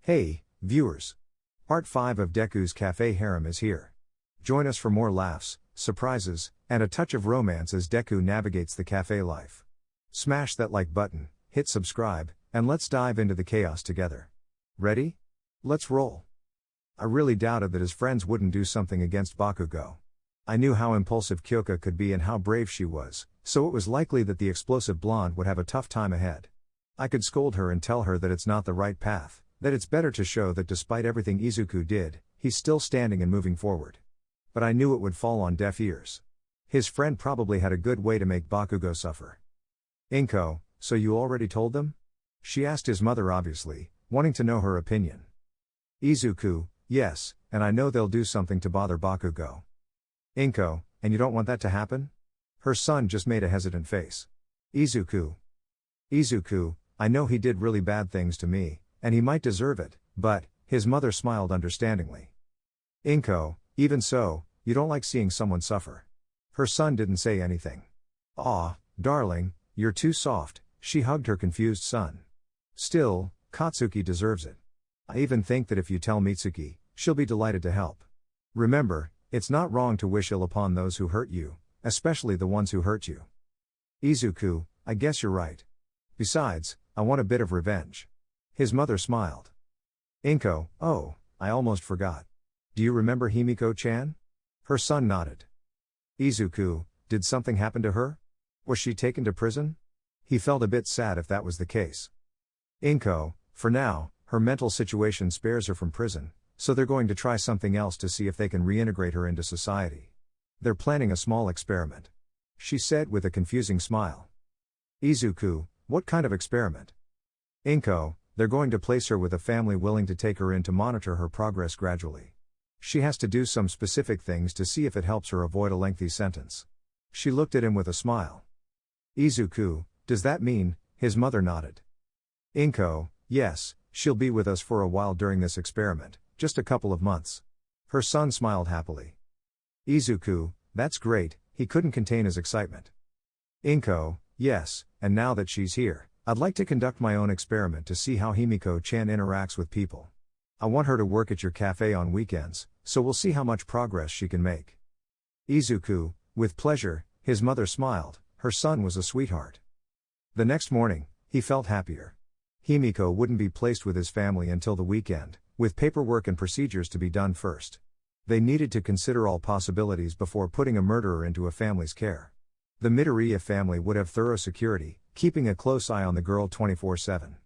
Hey, viewers! Part 5 of Deku's Cafe Harem is here. Join us for more laughs, surprises, and a touch of romance as Deku navigates the cafe life. Smash that like button, hit subscribe, and let's dive into the chaos together. Ready? Let's roll. I really doubted that his friends wouldn't do something against Bakugo. I knew how impulsive Kyoka could be and how brave she was, so it was likely that the explosive blonde would have a tough time ahead. I could scold her and tell her that it's not the right path, that it's better to show that despite everything Izuku did, he's still standing and moving forward. But I knew it would fall on deaf ears. His friend probably had a good way to make Bakugo suffer. Inko, so you already told them? She asked his mother obviously, wanting to know her opinion. Izuku, yes, and I know they'll do something to bother Bakugo. Inko, and you don't want that to happen? Her son just made a hesitant face. Izuku, I know he did really bad things to me, and he might deserve it, but, his mother smiled understandingly. Inko, even so, you don't like seeing someone suffer. Her son didn't say anything. Aw, darling, you're too soft, she hugged her confused son. Still, Katsuki deserves it. I even think that if you tell Mitsuki, she'll be delighted to help. Remember, it's not wrong to wish ill upon those who hurt you, especially the ones who hurt you. Izuku, I guess you're right. Besides, I want a bit of revenge. His mother smiled. Inko, oh, I almost forgot. Do you remember Himiko-chan? Her son nodded. Izuku, did something happen to her? Was she taken to prison? He felt a bit sad if that was the case. Inko, for now, her mental situation spares her from prison, so they're going to try something else to see if they can reintegrate her into society. They're planning a small experiment. She said with a confusing smile. Izuku, what kind of experiment? Inko, they're going to place her with a family willing to take her in to monitor her progress gradually. She has to do some specific things to see if it helps her avoid a lengthy sentence. She looked at him with a smile. Izuku, does that mean? His mother nodded. Inko, yes, she'll be with us for a while during this experiment, just a couple of months. Her son smiled happily. Izuku, that's great, he couldn't contain his excitement. Inko, yes, and now that she's here, I'd like to conduct my own experiment to see how Himiko-chan interacts with people. I want her to work at your cafe on weekends, so we'll see how much progress she can make. Izuku, with pleasure, his mother smiled, her son was a sweetheart. The next morning, he felt happier. Himiko wouldn't be placed with his family until the weekend, with paperwork and procedures to be done first. They needed to consider all possibilities before putting a murderer into a family's care. The Midoriya family would have thorough security, keeping a close eye on the girl 24/7.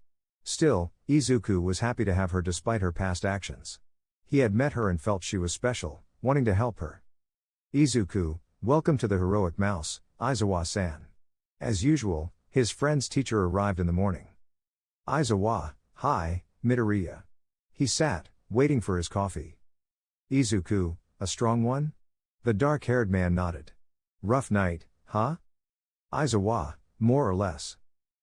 Still, Izuku was happy to have her despite her past actions. He had met her and felt she was special, wanting to help her. Izuku, welcome to the heroic mouse, Aizawa-san. As usual, his friend's teacher arrived in the morning. Aizawa, hi, Midoriya. He sat, waiting for his coffee. Izuku, a strong one? The dark-haired man nodded. Rough night, huh? Aizawa, more or less.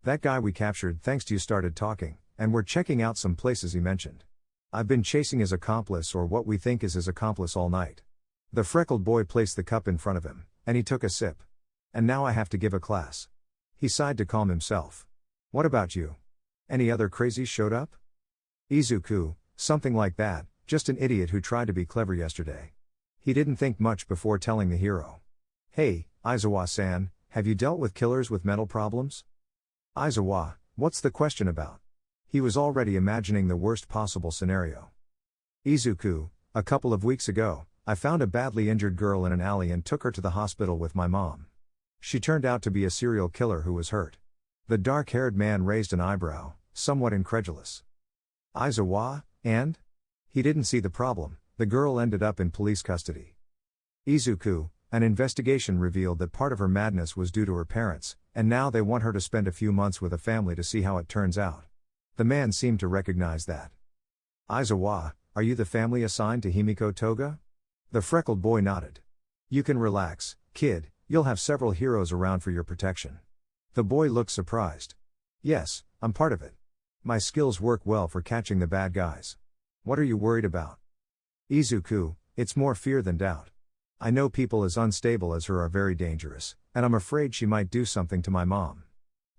That guy we captured thanks to you started talking, and we're checking out some places he mentioned. I've been chasing his accomplice or what we think is his accomplice all night. The freckled boy placed the cup in front of him, and he took a sip. And now I have to give a class. He sighed to calm himself. What about you? Any other crazies showed up? Izuku, something like that, just an idiot who tried to be clever yesterday. He didn't think much before telling the hero. Hey, Aizawa-san, have you dealt with killers with mental problems? Aizawa, what's the question about? He was already imagining the worst possible scenario. Izuku, a couple of weeks ago, I found a badly injured girl in an alley and took her to the hospital with my mom. She turned out to be a serial killer who was hurt. The dark-haired man raised an eyebrow, somewhat incredulous. Aizawa, and? He didn't see the problem, the girl ended up in police custody. Izuku, an investigation revealed that part of her madness was due to her parents, and now they want her to spend a few months with a family to see how it turns out. The man seemed to recognize that. Aizawa, are you the family assigned to Himiko Toga? The freckled boy nodded. You can relax, kid, you'll have several heroes around for your protection. The boy looked surprised. Yes, I'm part of it. My skills work well for catching the bad guys. What are you worried about? Izuku, it's more fear than doubt. I know people as unstable as her are very dangerous, and I'm afraid she might do something to my mom.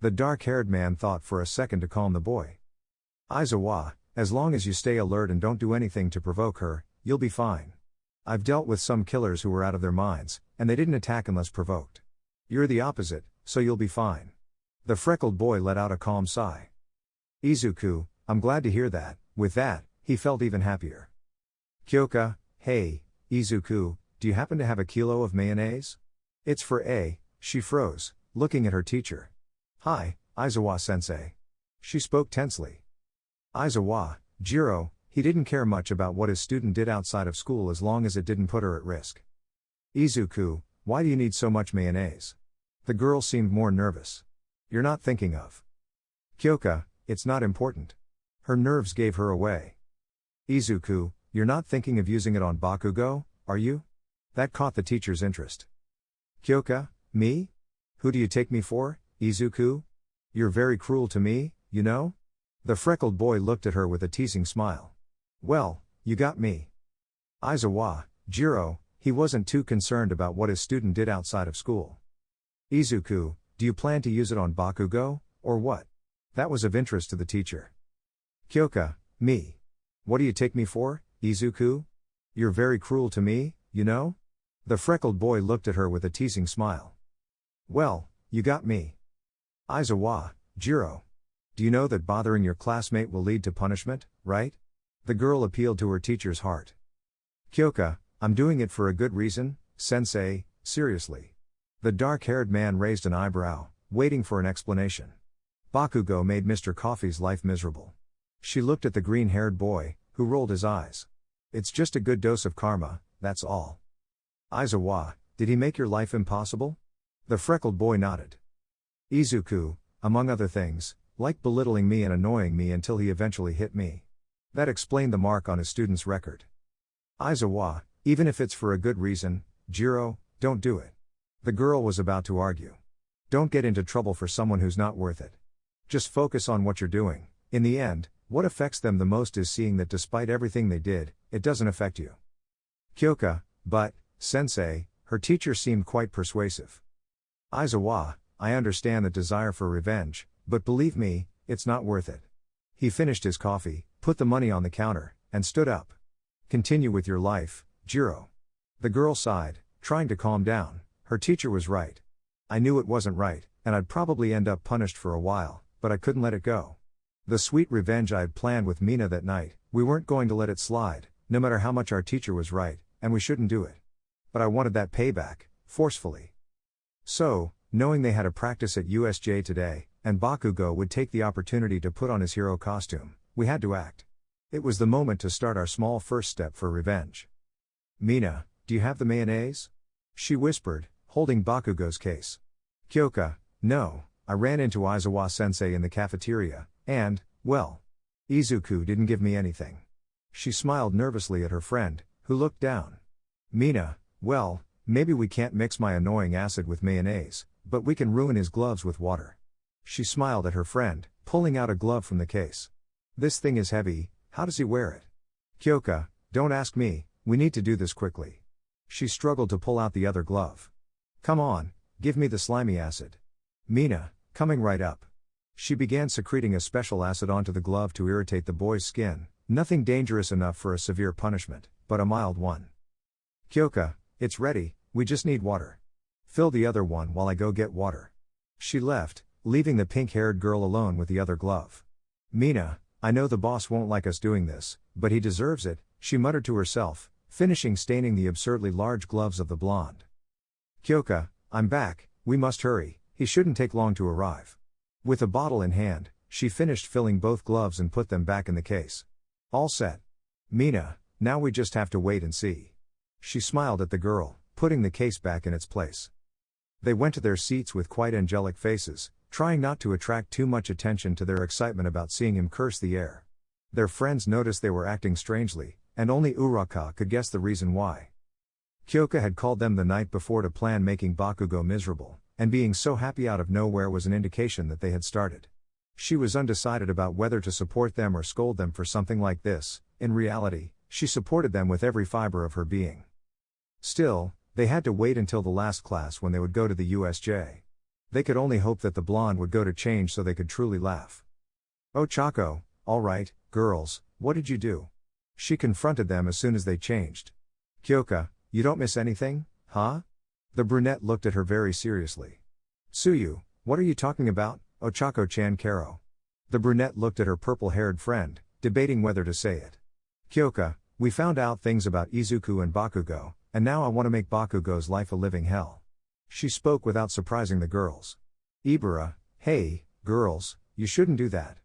The dark-haired man thought for a second to calm the boy. Aizawa, As long as you stay alert and don't do anything to provoke her, you'll be fine. I've dealt with some killers who were out of their minds, and they didn't attack unless provoked. You're the opposite, so you'll be fine. The freckled boy let out a calm sigh. Izuku, I'm glad to hear that. With that, he felt even happier. Kyoka, hey, Izuku, do you happen to have a kilo of mayonnaise? It's for A. She froze, looking at her teacher. Hi, Aizawa-sensei. She spoke tensely. Aizawa, Jiro, he didn't care much about what his student did outside of school as long as it didn't put her at risk. Izuku, why do you need so much mayonnaise? The girl seemed more nervous. You're not thinking of. Kyoka, it's not important. Her nerves gave her away. Izuku, you're not thinking of using it on Bakugo, are you? That caught the teacher's interest. Kyoka, me? Who do you take me for, Izuku? You're very cruel to me, you know? The freckled boy looked at her with a teasing smile. Well, you got me. Aizawa, Jiro, he wasn't too concerned about what his student did outside of school. Izuku, do you plan to use it on Bakugo, or what? That was of interest to the teacher. Kyoka, me. What do you take me for, Izuku? You're very cruel to me, you know? The freckled boy looked at her with a teasing smile. Well, you got me. Aizawa, Jiro. Do you know that bothering your classmate will lead to punishment, right? The girl appealed to her teacher's heart. Kyoka, I'm doing it for a good reason, sensei, seriously. The dark-haired man raised an eyebrow, waiting for an explanation. Bakugo made Mr. Coffee's life miserable. She looked at the green-haired boy, who rolled his eyes. It's just a good dose of karma, that's all. Aizawa, did he make your life impossible? The freckled boy nodded. Izuku, among other things, liked belittling me and annoying me until he eventually hit me. That explained the mark on his student's record. Aizawa, even if it's for a good reason, Jiro, don't do it. The girl was about to argue. Don't get into trouble for someone who's not worth it. Just focus on what you're doing. In the end, what affects them the most is seeing that despite everything they did, it doesn't affect you. Kyoka, but, sensei, her teacher seemed quite persuasive. Aizawa, I understand the desire for revenge, but believe me, it's not worth it. He finished his coffee, put the money on the counter, and stood up. Continue with your life, Jiro. The girl sighed, trying to calm down. Her teacher was right. I knew it wasn't right, and I'd probably end up punished for a while, but I couldn't let it go. The sweet revenge I had planned with Mina that night, we weren't going to let it slide, no matter how much our teacher was right, and we shouldn't do it. But I wanted that payback, forcefully. So, knowing they had a practice at USJ today, and Bakugo would take the opportunity to put on his hero costume, we had to act. It was the moment to start our small first step for revenge. Mina, do you have the mayonnaise? She whispered, holding Bakugo's case. Kyoka, no, I ran into Aizawa-sensei in the cafeteria, and, well, Izuku didn't give me anything. She smiled nervously at her friend, who looked down. Mina, well, maybe we can't mix my annoying acid with mayonnaise, but we can ruin his gloves with water. She smiled at her friend, pulling out a glove from the case. This thing is heavy, how does he wear it? Kyoka, don't ask me, we need to do this quickly. She struggled to pull out the other glove. Come on, give me the slimy acid. Mina, coming right up. She began secreting a special acid onto the glove to irritate the boy's skin, nothing dangerous enough for a severe punishment, but a mild one. Kyoka, it's ready, we just need water. Fill the other one while I go get water. She left, leaving the pink-haired girl alone with the other glove. Mina, I know the boss won't like us doing this, but he deserves it, she muttered to herself, finishing staining the absurdly large gloves of the blonde. Kyoka, I'm back, we must hurry, he shouldn't take long to arrive. With a bottle in hand, she finished filling both gloves and put them back in the case. All set. Mina, now we just have to wait and see. She smiled at the girl, putting the case back in its place. They went to their seats with quite angelic faces, trying not to attract too much attention to their excitement about seeing him curse the air. Their friends noticed they were acting strangely, and only Uraka could guess the reason why. Kyoka had called them the night before to plan making Bakugo miserable, and being so happy out of nowhere was an indication that they had started. She was undecided about whether to support them or scold them for something like this. In reality, she supported them with every fiber of her being. Still, they had to wait until the last class when they would go to the USJ. They could only hope that the blonde would go to change so they could truly laugh. Oh Chaco, all right, girls, what did you do? She confronted them as soon as they changed. Kyoka, you don't miss anything, huh? The brunette looked at her very seriously. Tsuyu, what are you talking about, Ochako-chan Karo? The brunette looked at her purple-haired friend, debating whether to say it. Kyoka, we found out things about Izuku and Bakugo, and now I want to make Bakugo's life a living hell. She spoke without surprising the girls. Ibara, hey, girls, you shouldn't do that.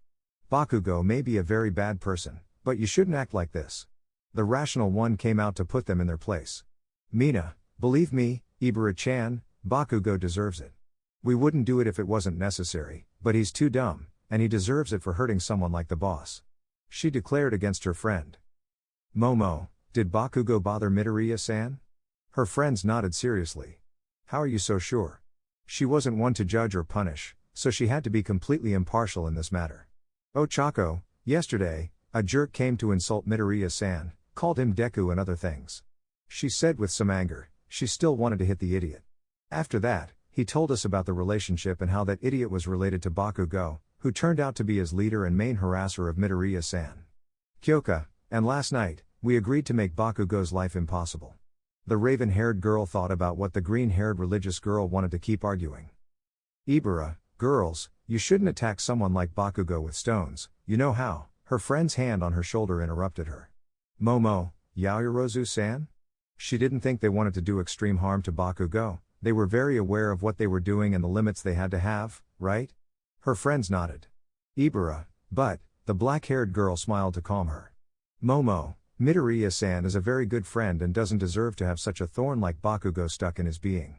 Bakugo may be a very bad person, but you shouldn't act like this. The rational one came out to put them in their place. Mina, believe me, Ibara-chan, Bakugo deserves it. We wouldn't do it if it wasn't necessary, but he's too dumb, and he deserves it for hurting someone like the boss. She declared against her friend. Momo, did Bakugo bother Midoriya-san? Her friends nodded seriously. How are you so sure? She wasn't one to judge or punish, so she had to be completely impartial in this matter. Ochako, yesterday, a jerk came to insult Midoriya-san, called him deku and other things. She said with some anger, she still wanted to hit the idiot. After that, he told us about the relationship and how that idiot was related to Bakugo, who turned out to be his leader and main harasser of Midoriya-san. Kyoka, and last night, we agreed to make Bakugo's life impossible. The raven-haired girl thought about what the green-haired religious girl wanted to keep arguing. Ibara, girls, you shouldn't attack someone like Bakugo with stones, you know how, her friend's hand on her shoulder interrupted her. Momo, Yaoyorozu-san? She didn't think they wanted to do extreme harm to Bakugo, they were very aware of what they were doing and the limits they had to have, right? Her friends nodded. Ibara, but, the black-haired girl smiled to calm her. Momo, Midoriya-san is a very good friend and doesn't deserve to have such a thorn like Bakugo stuck in his being.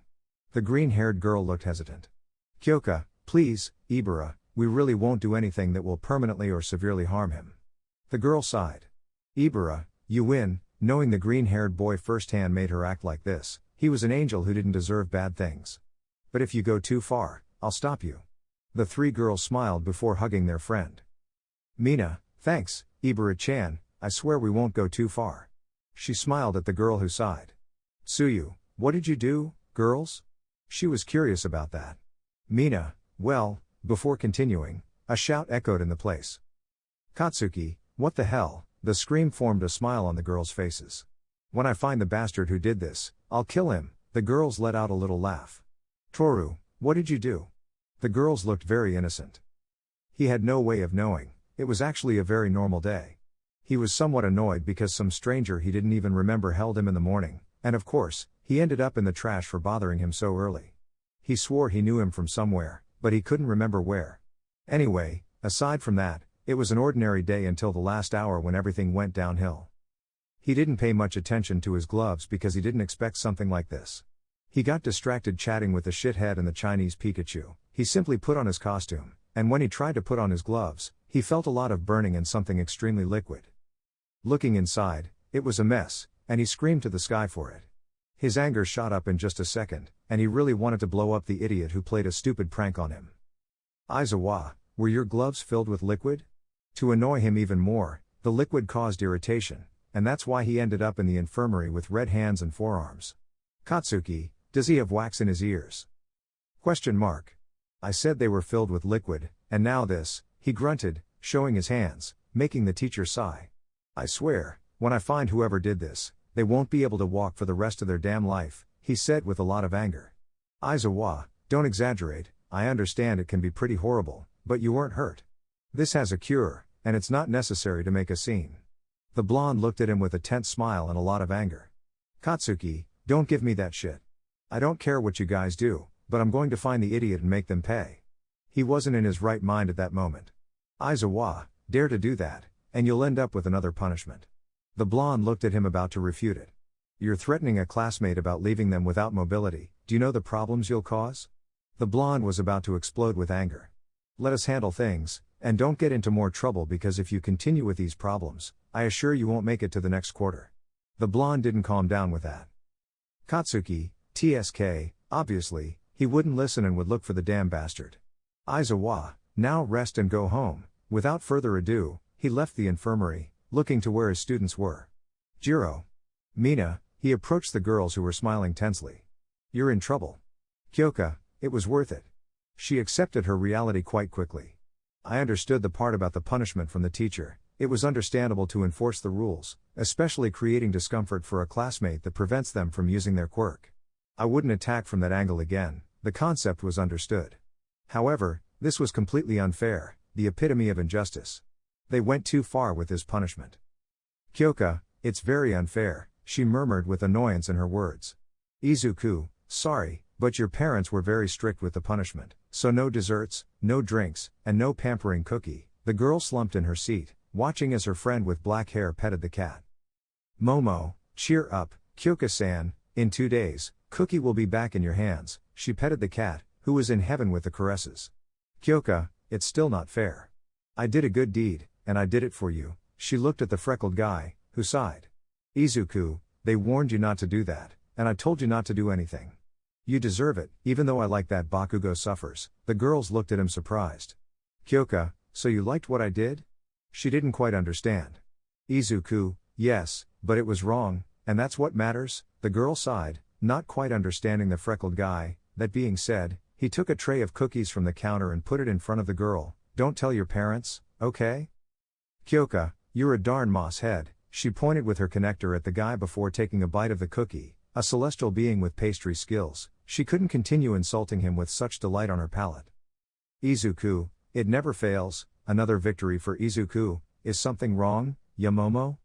The green-haired girl looked hesitant. Kyoka, please, Ibara, we really won't do anything that will permanently or severely harm him. The girl sighed. Ibara, you win, knowing the green-haired boy firsthand made her act like this, he was an angel who didn't deserve bad things. But if you go too far, I'll stop you. The three girls smiled before hugging their friend. Mina, thanks, Ibara-chan, I swear we won't go too far. She smiled at the girl who sighed. Tsuyu, what did you do, girls? She was curious about that. Mina, well, before continuing, a shout echoed in the place. Katsuki, what the hell? The scream formed a smile on the girls' faces. When I find the bastard who did this, I'll kill him, the girls let out a little laugh. Toru, what did you do? The girls looked very innocent. He had no way of knowing, it was actually a very normal day. He was somewhat annoyed because some stranger he didn't even remember held him in the morning, and of course, he ended up in the trash for bothering him so early. He swore he knew him from somewhere, but he couldn't remember where. Anyway, aside from that, it was an ordinary day until the last hour when everything went downhill. He didn't pay much attention to his gloves because he didn't expect something like this. He got distracted chatting with the shithead and the Chinese Pikachu. He simply put on his costume, and when he tried to put on his gloves, he felt a lot of burning and something extremely liquid. Looking inside, it was a mess, and he screamed to the sky for it. His anger shot up in just a second, and he really wanted to blow up the idiot who played a stupid prank on him. Aizawa, were your gloves filled with liquid? To annoy him even more, the liquid caused irritation, and that's why he ended up in the infirmary with red hands and forearms. Katsuki, does he have wax in his ears? I said they were filled with liquid, and now this, he grunted, showing his hands, making the teacher sigh. I swear, when I find whoever did this, they won't be able to walk for the rest of their damn life, he said with a lot of anger. Aizawa, don't exaggerate, I understand it can be pretty horrible, but you weren't hurt. This has a cure, and it's not necessary to make a scene. The blonde looked at him with a tense smile and a lot of anger. Katsuki, don't give me that shit. I don't care what you guys do, but I'm going to find the idiot and make them pay. He wasn't in his right mind at that moment. Aizawa, dare to do that, and you'll end up with another punishment. The blonde looked at him about to refute it. You're threatening a classmate about leaving them without mobility, do you know the problems you'll cause? The blonde was about to explode with anger. Let us handle things, and don't get into more trouble because if you continue with these problems, I assure you won't make it to the next quarter. The blonde didn't calm down with that. Katsuki, TSK, obviously, he wouldn't listen and would look for the damn bastard. Aizawa, now rest and go home. Without further ado, he left the infirmary, looking to where his students were. Jiro. Mina, he approached the girls who were smiling tensely. You're in trouble. Kyoka, it was worth it. She accepted her reality quite quickly. I understood the part about the punishment from the teacher, It was understandable to enforce the rules, especially creating discomfort for a classmate that prevents them from using their quirk. I wouldn't attack from that angle again, the concept was understood. However, this was completely unfair, the epitome of injustice. They went too far with this punishment. Kyoka, it's very unfair, she murmured with annoyance in her words. Izuku, sorry, but your parents were very strict with the punishment, so no desserts, no drinks, and no pampering Cookie. The girl slumped in her seat, watching as her friend with black hair petted the cat. Momo, cheer up, Kyoka-san, in 2 days, Cookie will be back in your hands, she petted the cat, who was in heaven with the caresses. Kyoka, it's still not fair. I did a good deed, and I did it for you, she looked at the freckled guy, who sighed. Izuku, they warned you not to do that, and I told you not to do anything. You deserve it, even though I like that Bakugo suffers. The girls looked at him surprised. Kyoka, so you liked what I did? She didn't quite understand. Izuku, yes, but it was wrong, and that's what matters, the girl sighed, not quite understanding the freckled guy. That being said, he took a tray of cookies from the counter and put it in front of the girl. Don't tell your parents, okay? Kyoka, you're a darn moss head, she pointed with her connector at the guy before taking a bite of the cookie, a celestial being with pastry skills. She couldn't continue insulting him with such delight on her palate. Izuku, it never fails, another victory for Izuku. Is something wrong, Yamomo?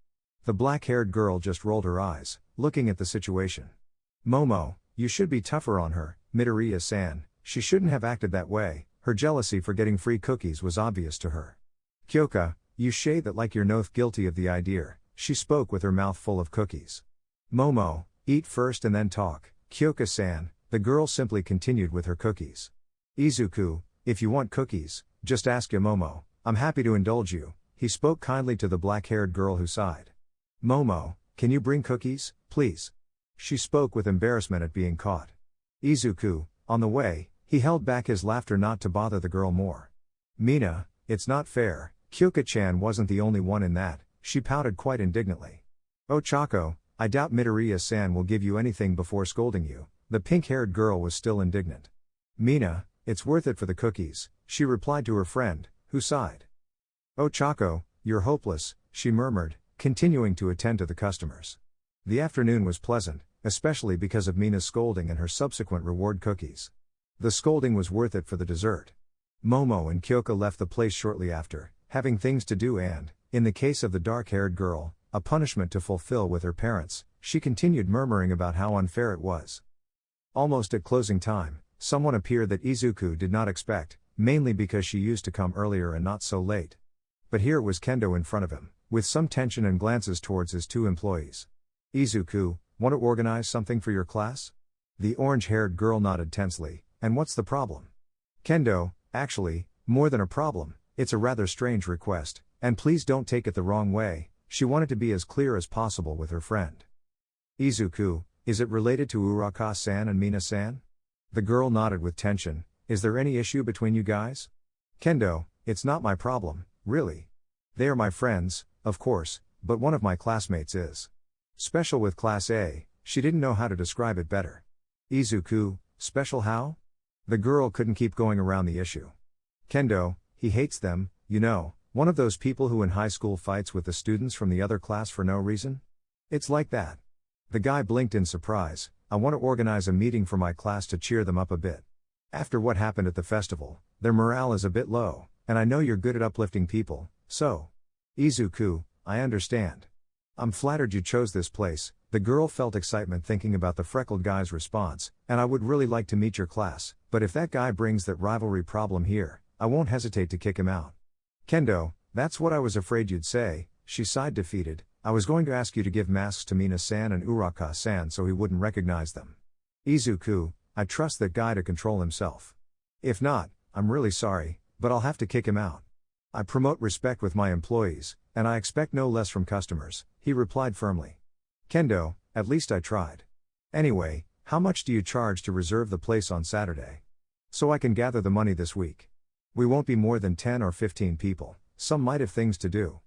The black-haired girl just rolled her eyes, looking at the situation. Momo, you should be tougher on her, Midoriya-san, she shouldn't have acted that way, her jealousy for getting free cookies was obvious to her. Kyoka, you shade that like you're noth guilty of the idea, she spoke with her mouth full of cookies. Momo, eat first and then talk, Kyoka-san, the girl simply continued with her cookies. Izuku, if you want cookies, just ask Yamomo, I'm happy to indulge you, he spoke kindly to the black-haired girl who sighed. Momo, can you bring cookies, please? She spoke with embarrassment at being caught. Izuku, on the way, he held back his laughter not to bother the girl more. Mina, it's not fair, Kyoka-chan wasn't the only one in that, she pouted quite indignantly. Oh Chako, I doubt Midoriya-san will give you anything before scolding you, the pink-haired girl was still indignant. Mina, it's worth it for the cookies, she replied to her friend, who sighed. Oh Chako, you're hopeless, she murmured, continuing to attend to the customers. The afternoon was pleasant, especially because of Mina's scolding and her subsequent reward cookies. The scolding was worth it for the dessert. Momo and Kyoka left the place shortly after, having things to do and, in the case of the dark-haired girl, a punishment to fulfill with her parents. She continued murmuring about how unfair it was. Almost at closing time, someone appeared that Izuku did not expect, mainly because she used to come earlier and not so late. But here was Kendo in front of him, with some tension and glances towards his 2 employees. Izuku, want to organize something for your class? The orange-haired girl nodded tensely, and what's the problem? Kendo, actually, more than a problem, it's a rather strange request, and please don't take it the wrong way, she wanted to be as clear as possible with her friend. Izuku, is it related to Uraka-san and Mina-san? The girl nodded with tension, is there any issue between you guys? Kendo, it's not my problem, really. They are my friends, of course, but one of my classmates is special with Class A, she didn't know how to describe it better. Izuku, special how? The girl couldn't keep going around the issue. Kendo, he hates them, you know, one of those people who in high school fights with the students from the other class for no reason? It's like that. The guy blinked in surprise, I want to organize a meeting for my class to cheer them up a bit. After what happened at the festival, their morale is a bit low, and I know you're good at uplifting people, so. Izuku, I understand. I'm flattered you chose this place, the girl felt excitement thinking about the freckled guy's response, and I would really like to meet your class, but if that guy brings that rivalry problem here, I won't hesitate to kick him out. Kendo, that's what I was afraid you'd say, she sighed defeated, I was going to ask you to give masks to Mina-san and Uraka-san so he wouldn't recognize them. Izuku, I trust that guy to control himself. If not, I'm really sorry, but I'll have to kick him out. I promote respect with my employees, and I expect no less from customers, he replied firmly. Kendo, at least I tried. Anyway, how much do you charge to reserve the place on Saturday? So I can gather the money this week. We won't be more than 10 or 15 people, some might have things to do.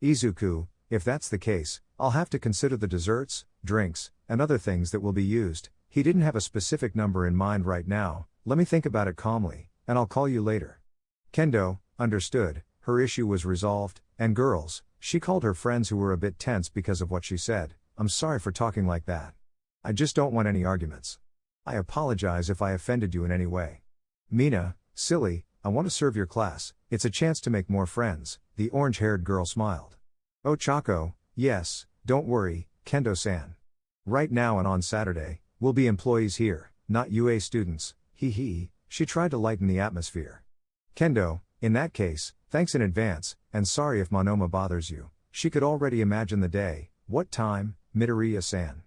Izuku, if that's the case, I'll have to consider the desserts, drinks, and other things that will be used. He didn't have a specific number in mind right now, let me think about it calmly, and I'll call you later. Kendo, understood, her issue was resolved, and girls, she called her friends who were a bit tense because of what she said, "I'm sorry for talking like that. I just don't want any arguments. I apologize if I offended you in any way." Mina, "Silly, I want to serve your class, it's a chance to make more friends," the orange-haired girl smiled. Ochako, "Yes, don't worry, Kendo-san. Right now and on Saturday, we'll be employees here, not UA students, hee hee," she tried to lighten the atmosphere. Kendo, "In that case, thanks in advance, and sorry if Monoma bothers you." She could already imagine the day. "What time, Midoriya-san?"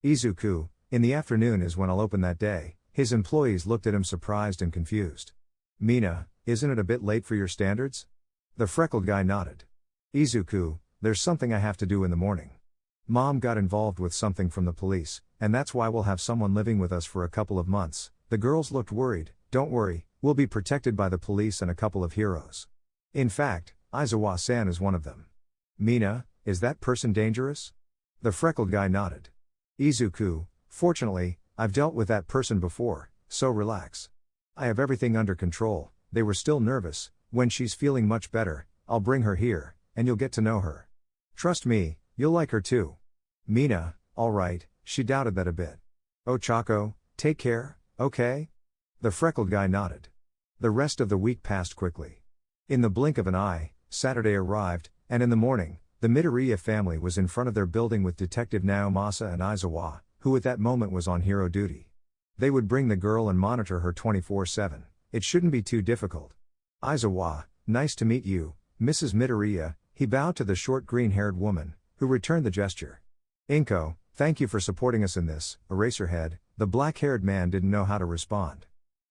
Izuku, "In the afternoon is when I'll open that day." His employees looked at him surprised and confused. Mina, "Isn't it a bit late for your standards?" The freckled guy nodded. Izuku, "There's something I have to do in the morning. Mom got involved with something from the police, and that's why we'll have someone living with us for a couple of months." The girls looked worried. "Don't worry, we'll be protected by the police and a couple of heroes. In fact, Aizawa-san is one of them." Mina, "Is that person dangerous?" The freckled guy nodded. Izuku, "Fortunately, I've dealt with that person before, so relax. I have everything under control." They were still nervous. "When she's feeling much better, I'll bring her here, and you'll get to know her. Trust me, you'll like her too." Mina, "All right," she doubted that a bit. "Ochako, take care, okay?" The freckled guy nodded. The rest of the week passed quickly. In the blink of an eye, Saturday arrived, and in the morning, the Midoriya family was in front of their building with Detective Naomasa and Aizawa, who at that moment was on hero duty. They would bring the girl and monitor her 24/7. It shouldn't be too difficult. Aizawa, "Nice to meet you, Mrs. Midoriya." He bowed to the short green-haired woman, who returned the gesture. "Inko, thank you for supporting us in this." Eraserhead, the black-haired man, didn't know how to respond.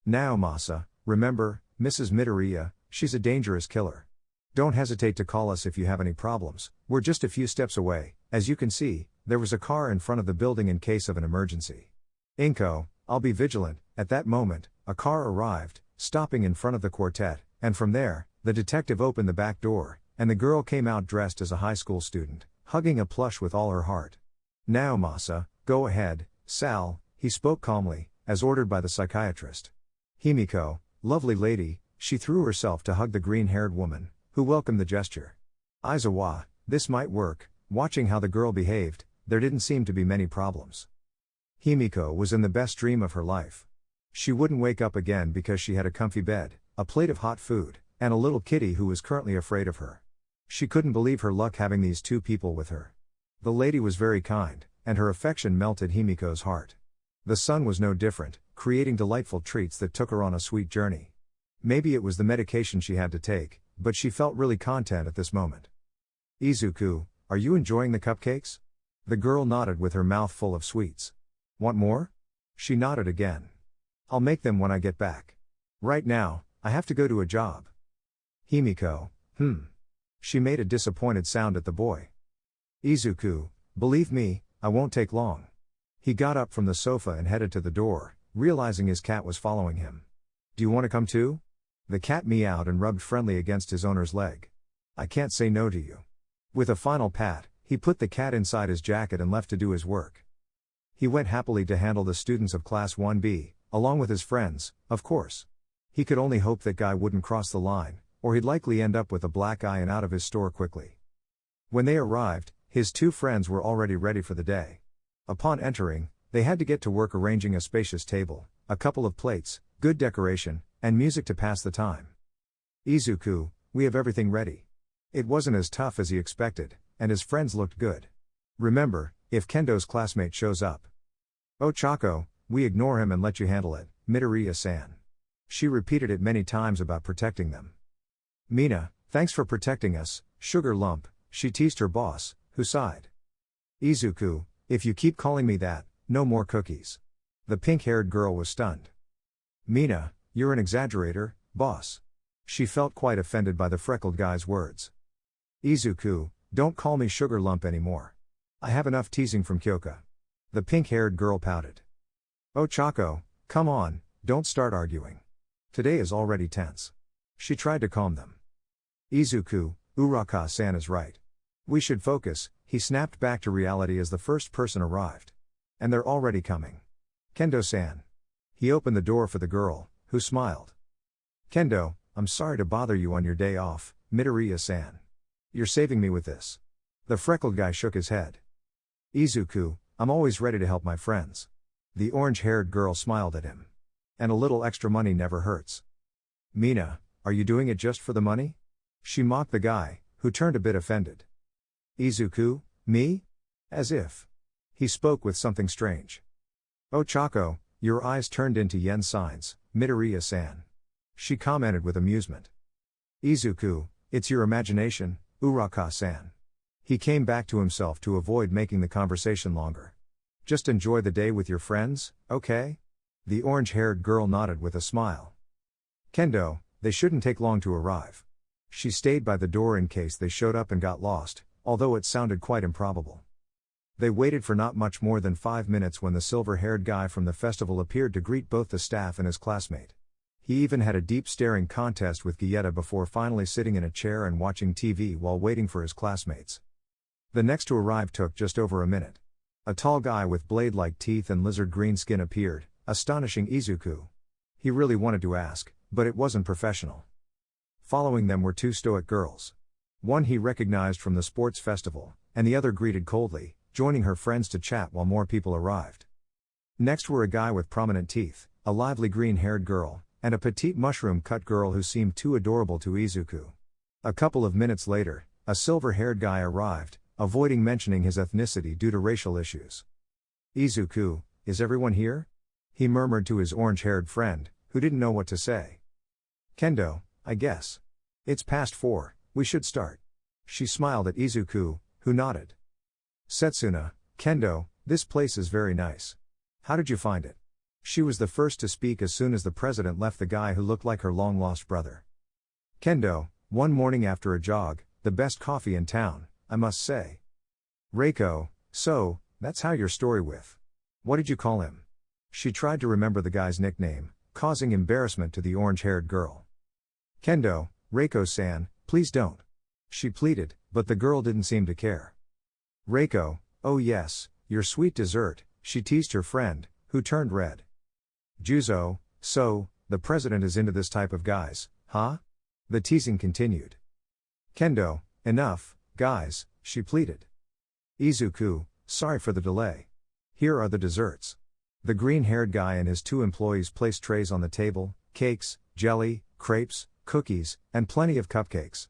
Naomasa, "Remember, Mrs. Midoriya, she's a dangerous killer. Don't hesitate to call us if you have any problems, we're just a few steps away." As you can see, there was a car in front of the building in case of an emergency. Inko, "I'll be vigilant." At that moment, a car arrived, stopping in front of the quartet, and from there, the detective opened the back door, and the girl came out dressed as a high school student, hugging a plush with all her heart. Naomasa, "Go ahead, Sal," he spoke calmly, as ordered by the psychiatrist. Himiko, "Lovely lady," she threw herself to hug the green-haired woman, who welcomed the gesture. Aizawa, "This might work." Watching how the girl behaved, there didn't seem to be many problems. Himiko was in the best dream of her life. She wouldn't wake up again because she had a comfy bed, a plate of hot food, and a little kitty who was currently afraid of her. She couldn't believe her luck having these two people with her. The lady was very kind, and her affection melted Himiko's heart. The sun was no different, creating delightful treats that took her on a sweet journey. Maybe it was the medication she had to take, but she felt really content at this moment. Izuku, "Are you enjoying the cupcakes?" The girl nodded with her mouth full of sweets. "Want more?" She nodded again. "I'll make them when I get back. Right now, I have to go to a job." Himiko, She made a disappointed sound at the boy. Izuku, "Believe me, I won't take long." He got up from the sofa and headed to the door, realizing his cat was following him. "Do you want to come too?" The cat meowed and rubbed friendly against his owner's leg. "I can't say no to you." With a final pat, he put the cat inside his jacket and left to do his work. He went happily to handle the students of Class 1B, along with his friends, of course. He could only hope that guy wouldn't cross the line, or he'd likely end up with a black eye and out of his store quickly. When they arrived, his two friends were already ready for the day. Upon entering, they had to get to work arranging a spacious table, a couple of plates, good decoration, and music to pass the time. "Izuku, we have everything ready." It wasn't as tough as he expected, and his friends looked good. "Remember, if Kendo's classmate shows up." "Ochako, we ignore him and let you handle it, Midoriya-san." She repeated it many times about protecting them. Mina, "Thanks for protecting us, Sugar Lump," she teased her boss, who sighed. Izuku, "If you keep calling me that, no more cookies." The pink-haired girl was stunned. Mina, "You're an exaggerator, boss." She felt quite offended by the freckled guy's words. Izuku, "Don't call me Sugar Lump anymore. I have enough teasing from Kyoka." The pink-haired girl pouted. "Ochako, come on, don't start arguing. Today is already tense." She tried to calm them. Izuku, "Uraka-san is right. We should focus." He snapped back to reality as the first person arrived. "And they're already coming. Kendo-san." He opened the door for the girl, who smiled. "Kendo, I'm sorry to bother you on your day off, Midoriya-san." You're saving me with this. The freckled guy shook his head. Izuku, I'm always ready to help my friends. The orange-haired girl smiled at him. And a little extra money never hurts. Mina, are you doing it just for the money? She mocked the guy, who turned a bit offended. Izuku, me? As if. He spoke with something strange. Oh Chako, your eyes turned into yen signs, Midoriya-san. She commented with amusement. Izuku, it's your imagination, Uraka-san. He came back to himself to avoid making the conversation longer. Just enjoy the day with your friends, okay? The orange-haired girl nodded with a smile. Kendo, they shouldn't take long to arrive. She stayed by the door in case they showed up and got lost, although it sounded quite improbable. They waited for not much more than 5 minutes when the silver-haired guy from the festival appeared to greet both the staff and his classmate. He even had a deep staring contest with Gietta before finally sitting in a chair and watching TV while waiting for his classmates. The next to arrive took just over a minute. A tall guy with blade-like teeth and lizard-green skin appeared, astonishing Izuku. He really wanted to ask, but it wasn't professional. Following them were 2 stoic girls. One he recognized from the sports festival, and the other greeted coldly, joining her friends to chat while more people arrived. Next were a guy with prominent teeth, a lively green-haired girl, and a petite mushroom-cut girl who seemed too adorable to Izuku. A couple of minutes later, a silver-haired guy arrived, avoiding mentioning his ethnicity due to racial issues. Izuku, is everyone here? He murmured to his orange-haired friend, who didn't know what to say. Kendo, I guess. It's past 4, we should start. She smiled at Izuku, who nodded. Setsuna, Kendo, this place is very nice. How did you find it? She was the first to speak as soon as the president left the guy who looked like her long-lost brother. Kendo, one morning after a jog, the best coffee in town, I must say. Reiko, so, that's how your story with. What did you call him? She tried to remember the guy's nickname, causing embarrassment to the orange-haired girl. Kendo, Reiko-san, please don't. She pleaded, but the girl didn't seem to care. Reiko, oh yes, your sweet dessert, she teased her friend, who turned red. Juzo, so, the president is into this type of guys, huh? The teasing continued. Kendo, enough, guys, she pleaded. Izuku, sorry for the delay. Here are the desserts. The green-haired guy and his 2 employees placed trays on the table, cakes, jelly, crepes, cookies, and plenty of cupcakes.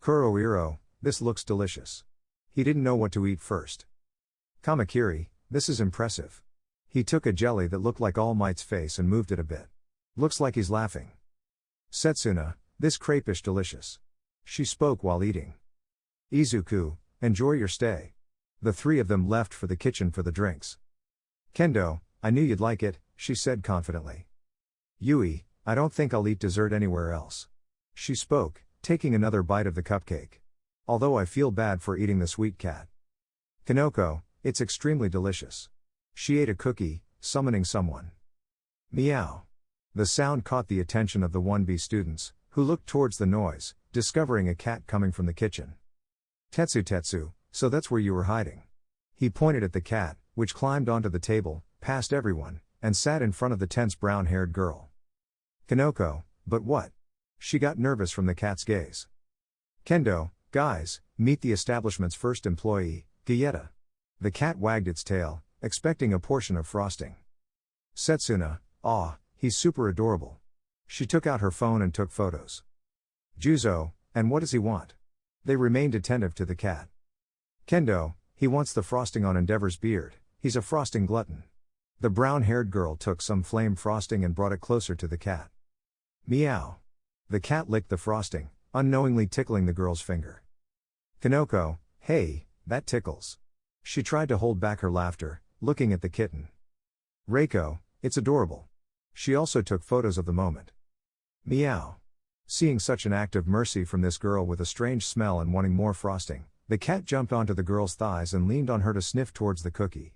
Kurohiro, this looks delicious. He didn't know what to eat first. Kamakiri, this is impressive. He took a jelly that looked like All Might's face and moved it a bit. Looks like he's laughing. Setsuna, this crepe is delicious. She spoke while eating. Izuku, enjoy your stay. The 3 of them left for the kitchen for the drinks. Kendo, I knew you'd like it, she said confidently. Yui, I don't think I'll eat dessert anywhere else. She spoke, taking another bite of the cupcake. Although I feel bad for eating the sweet cat. Kanoko, it's extremely delicious. She ate a cookie, summoning someone. Meow. The sound caught the attention of the 1B students, who looked towards the noise, discovering a cat coming from the kitchen. Tetsu, so that's where you were hiding. He pointed at the cat, which climbed onto the table, past everyone, and sat in front of the tense brown-haired girl. Kanoko, but what? She got nervous from the cat's gaze. Kendo, guys, meet the establishment's first employee, Gietta. The cat wagged its tail, expecting a portion of frosting. Setsuna, aw, he's super adorable. She took out her phone and took photos. Juzo, and what does he want? They remained attentive to the cat. Kendo, he wants the frosting on Endeavor's beard, he's a frosting glutton. The brown-haired girl took some flame frosting and brought it closer to the cat. Meow. The cat licked the frosting, unknowingly tickling the girl's finger. Kanoko, hey, that tickles. She tried to hold back her laughter, looking at the kitten. Reiko, it's adorable. She also took photos of the moment. Meow. Seeing such an act of mercy from this girl with a strange smell and wanting more frosting, the cat jumped onto the girl's thighs and leaned on her to sniff towards the cookie.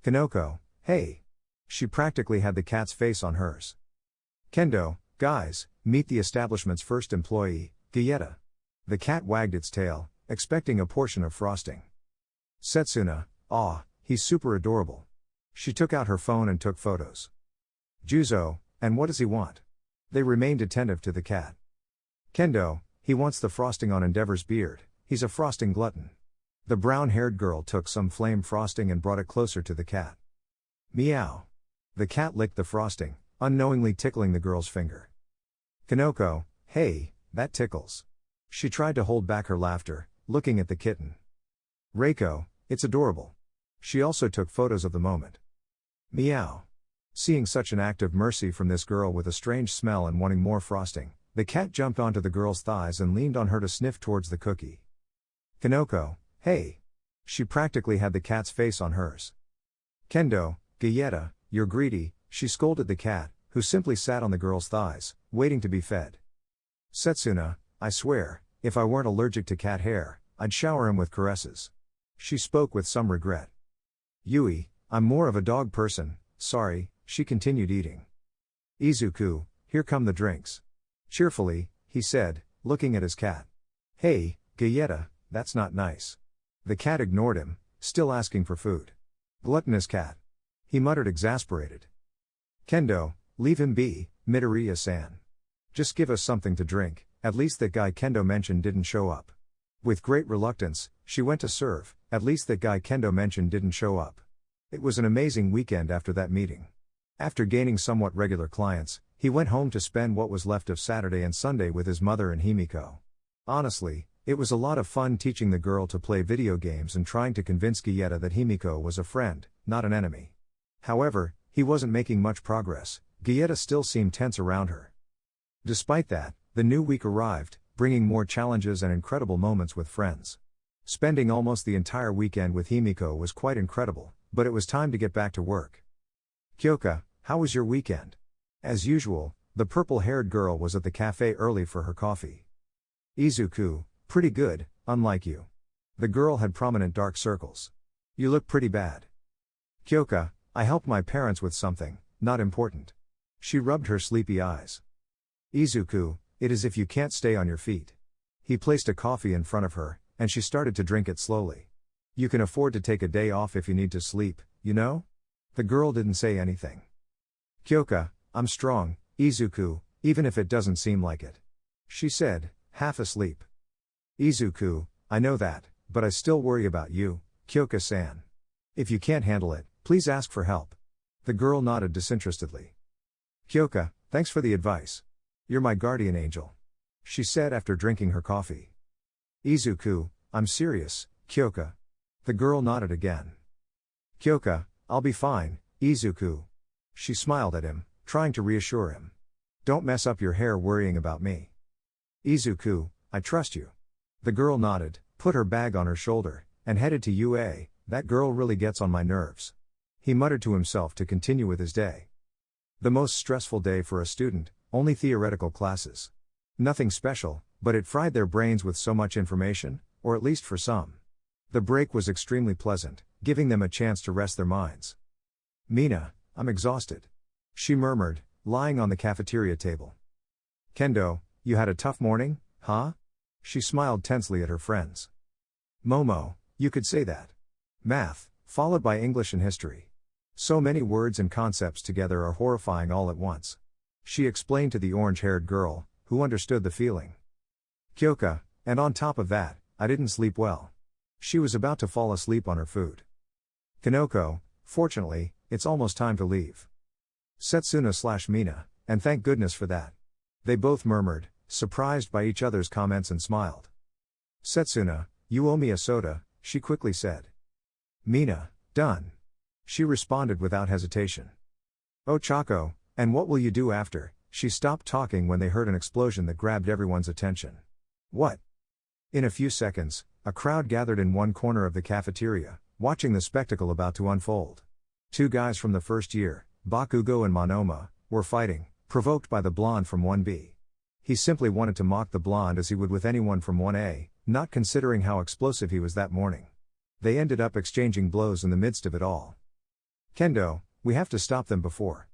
Kanoko, hey. She practically had the cat's face on hers. Kendo, guys, meet the establishment's first employee, Gietta. The cat wagged its tail, expecting a portion of frosting. Setsuna, aw, he's super adorable. She took out her phone and took photos. Juzo, and what does he want? They remained attentive to the cat. Kendo, He wants the frosting on Endeavor's beard, he's a frosting glutton. The brown-haired girl took some flame frosting and brought it closer to the cat. Meow. The cat licked the frosting, unknowingly tickling the girl's finger. Kanoko, hey, that tickles. She tried to hold back her laughter, looking at the kitten. Reiko, it's adorable. She also took photos of the moment. Meow. Seeing such an act of mercy from this girl with a strange smell and wanting more frosting, the cat jumped onto the girl's thighs and leaned on her to sniff towards the cookie. Kanoko, hey. She practically had the cat's face on hers. Kendo, Galleta, you're greedy, she scolded the cat, who simply sat on the girl's thighs, waiting to be fed. Setsuna, I swear, if I weren't allergic to cat hair, I'd shower him with caresses. She spoke with some regret. Yui, I'm more of a dog person, sorry, she continued eating. Izuku, here come the drinks. Cheerfully, he said, looking at his cat. Hey, Galleta, that's not nice. The cat ignored him, still asking for food. Gluttonous cat. He muttered exasperated. Kendo, leave him be, Midoriya-san. Just give us something to drink, at least that guy Kendo mentioned didn't show up. With great reluctance, she went to serve, at least that guy Kendo mentioned didn't show up. It was an amazing weekend after that meeting. After gaining somewhat regular clients, he went home to spend what was left of Saturday and Sunday with his mother and Himiko. Honestly, it was a lot of fun teaching the girl to play video games and trying to convince Galleta that Himiko was a friend, not an enemy. However, he wasn't making much progress. Galleta still seemed tense around her. Despite that, the new week arrived, bringing more challenges and incredible moments with friends. Spending almost the entire weekend with Himiko was quite incredible, but it was time to get back to work. Kyoka, how was your weekend? As usual, the purple-haired girl was at the cafe early for her coffee. Izuku, pretty good, unlike you. The girl had prominent dark circles. You look pretty bad. Kyoka, I helped my parents with something, not important. She rubbed her sleepy eyes. Izuku, it is if you can't stay on your feet. He placed a coffee in front of her, and she started to drink it slowly. You can afford to take a day off if you need to sleep, you know? The girl didn't say anything. Kyoka, I'm strong, Izuku, even if it doesn't seem like it. She said, half asleep. Izuku, I know that, but I still worry about you, Kyoka-san. If you can't handle it, please ask for help. The girl nodded disinterestedly. Kyoka, thanks for the advice. You're my guardian angel. She said after drinking her coffee. Izuku, I'm serious, Kyoka. The girl nodded again. Kyoka, I'll be fine, Izuku. She smiled at him, trying to reassure him. Don't mess up your hair worrying about me. Izuku, I trust you. The girl nodded, put her bag on her shoulder, and headed to UA. That girl really gets on my nerves. He muttered to himself to continue with his day. The most stressful day for a student, only theoretical classes. Nothing special, but it fried their brains with so much information, or at least for some. The break was extremely pleasant, giving them a chance to rest their minds. Mina, I'm exhausted. She murmured, lying on the cafeteria table. Kendo, you had a tough morning, huh? She smiled tensely at her friends. Momo, you could say that. Math, followed by English and history. So many words and concepts together are horrifying all at once. She explained to the orange-haired girl, who understood the feeling. Kyoka, and on top of that, I didn't sleep well. She was about to fall asleep on her food. Kanoko, fortunately, it's almost time to leave. Setsuna/Mina, and thank goodness for that. They both murmured, surprised by each other's comments and smiled. Setsuna, you owe me a soda, she quickly said. Mina, done. She responded without hesitation. Oh Chaco, and what will you do after? She stopped talking when they heard an explosion that grabbed everyone's attention. What? In a few seconds, a crowd gathered in one corner of the cafeteria, watching the spectacle about to unfold. Two guys from the first year, Bakugo and Monoma, were fighting, provoked by the blonde from 1B. He simply wanted to mock the blonde as he would with anyone from 1A, not considering how explosive he was that morning. They ended up exchanging blows in the midst of it all. Kendo, we have to stop them before.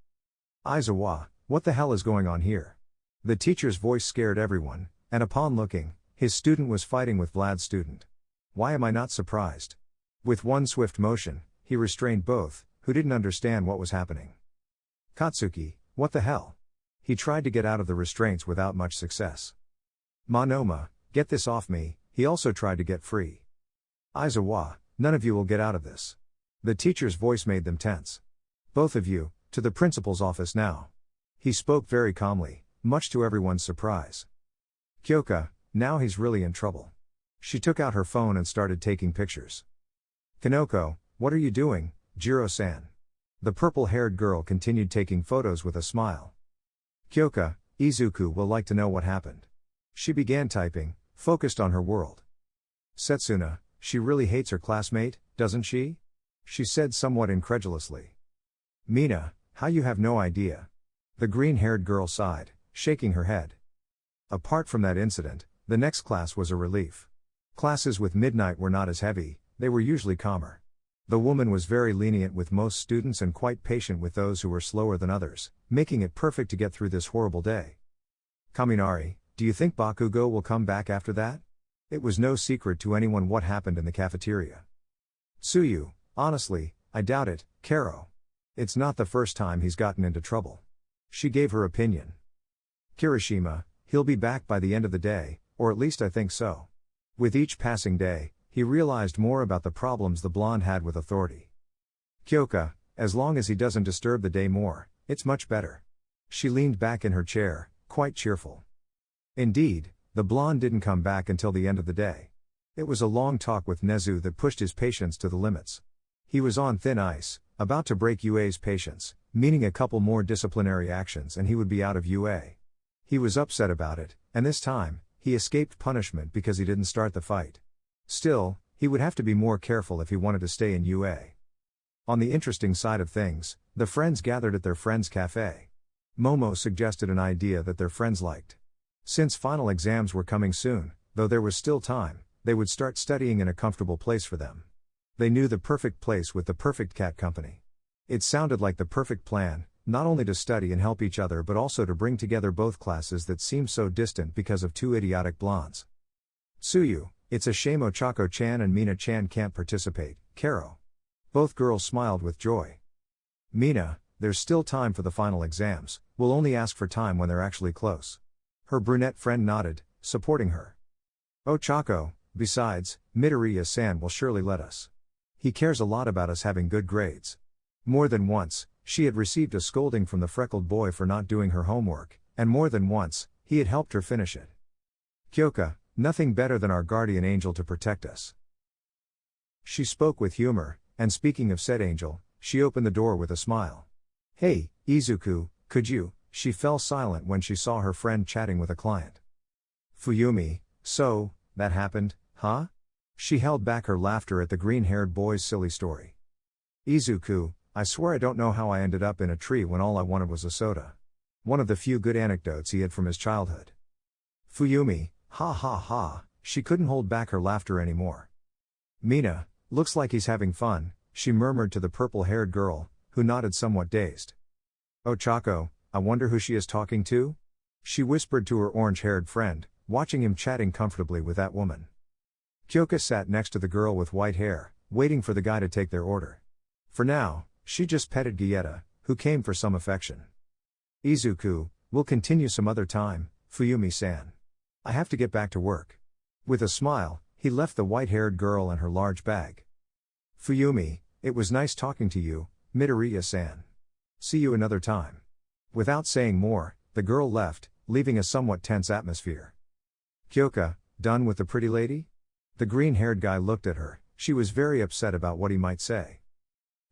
Aizawa, what the hell is going on here? The teacher's voice scared everyone, and upon looking, his student was fighting with Vlad's student. Why am I not surprised? With one swift motion, he restrained both, who didn't understand what was happening. Katsuki, what the hell? He tried to get out of the restraints without much success. Monoma, get this off me, he also tried to get free. Aizawa, none of you will get out of this. The teacher's voice made them tense. Both of you, to the principal's office now. He spoke very calmly, much to everyone's surprise. Kyoka, now he's really in trouble. She took out her phone and started taking pictures. Kanoko, what are you doing, Jiro-san? The purple-haired girl continued taking photos with a smile. Kyoka, Izuku will like to know what happened. She began typing, focused on her world. Setsuna, she really hates her classmate, doesn't she? She said somewhat incredulously. Mina, how you have no idea? The green-haired girl sighed, shaking her head. Apart from that incident, the next class was a relief. Classes with midnight were not as heavy, they were usually calmer. The woman was very lenient with most students and quite patient with those who were slower than others, making it perfect to get through this horrible day. Kaminari, do you think Bakugo will come back after that? It was no secret to anyone what happened in the cafeteria. Tsuyu, honestly, I doubt it, Karo. It's not the first time he's gotten into trouble. She gave her opinion. Kirishima, he'll be back by the end of the day, or at least I think so. With each passing day, he realized more about the problems the blonde had with authority. Kyoka, as long as he doesn't disturb the day more, it's much better. She leaned back in her chair, quite cheerful. Indeed, the blonde didn't come back until the end of the day. It was a long talk with Nezu that pushed his patience to the limits. He was on thin ice, about to break UA's patience, meaning a couple more disciplinary actions and he would be out of UA. He was upset about it, and this time, he escaped punishment because he didn't start the fight. Still, he would have to be more careful if he wanted to stay in UA. On the interesting side of things, the friends gathered at their friend's cafe. Momo suggested an idea that their friends liked. Since final exams were coming soon, though there was still time, they would start studying in a comfortable place for them. They knew the perfect place with the perfect cat company. It sounded like the perfect plan, not only to study and help each other but also to bring together both classes that seemed so distant because of two idiotic blondes. Tsuyu, it's a shame Ochako-chan and Mina-chan can't participate, Karo. Both girls smiled with joy. Mina, there's still time for the final exams, we'll only ask for time when they're actually close. Her brunette friend nodded, supporting her. Ochako, besides, Midoriya-san will surely let us. He cares a lot about us having good grades. More than once, she had received a scolding from the freckled boy for not doing her homework, and more than once, he had helped her finish it. Kyoka, nothing better than our guardian angel to protect us. She spoke with humor, and speaking of said angel, she opened the door with a smile. Hey, Izuku, could you? She fell silent when she saw her friend chatting with a client. Fuyumi, so, that happened, huh? She held back her laughter at the green-haired boy's silly story. Izuku, I swear I don't know how I ended up in a tree when all I wanted was a soda. One of the few good anecdotes he had from his childhood. Fuyumi, ha ha ha, she couldn't hold back her laughter anymore. Mina, looks like he's having fun, she murmured to the purple-haired girl, who nodded somewhat dazed. Ochako, I wonder who she is talking to? She whispered to her orange-haired friend, watching him chatting comfortably with that woman. Kyoka sat next to the girl with white hair, waiting for the guy to take their order. For now, she just petted Gietta, who came for some affection. Izuku, we'll continue some other time, Fuyumi-san. I have to get back to work. With a smile, he left the white-haired girl and her large bag. Fuyumi, it was nice talking to you, Midoriya-san. See you another time. Without saying more, the girl left, leaving a somewhat tense atmosphere. Kyoka, done with the pretty lady? The green-haired guy looked at her, she was very upset about what he might say.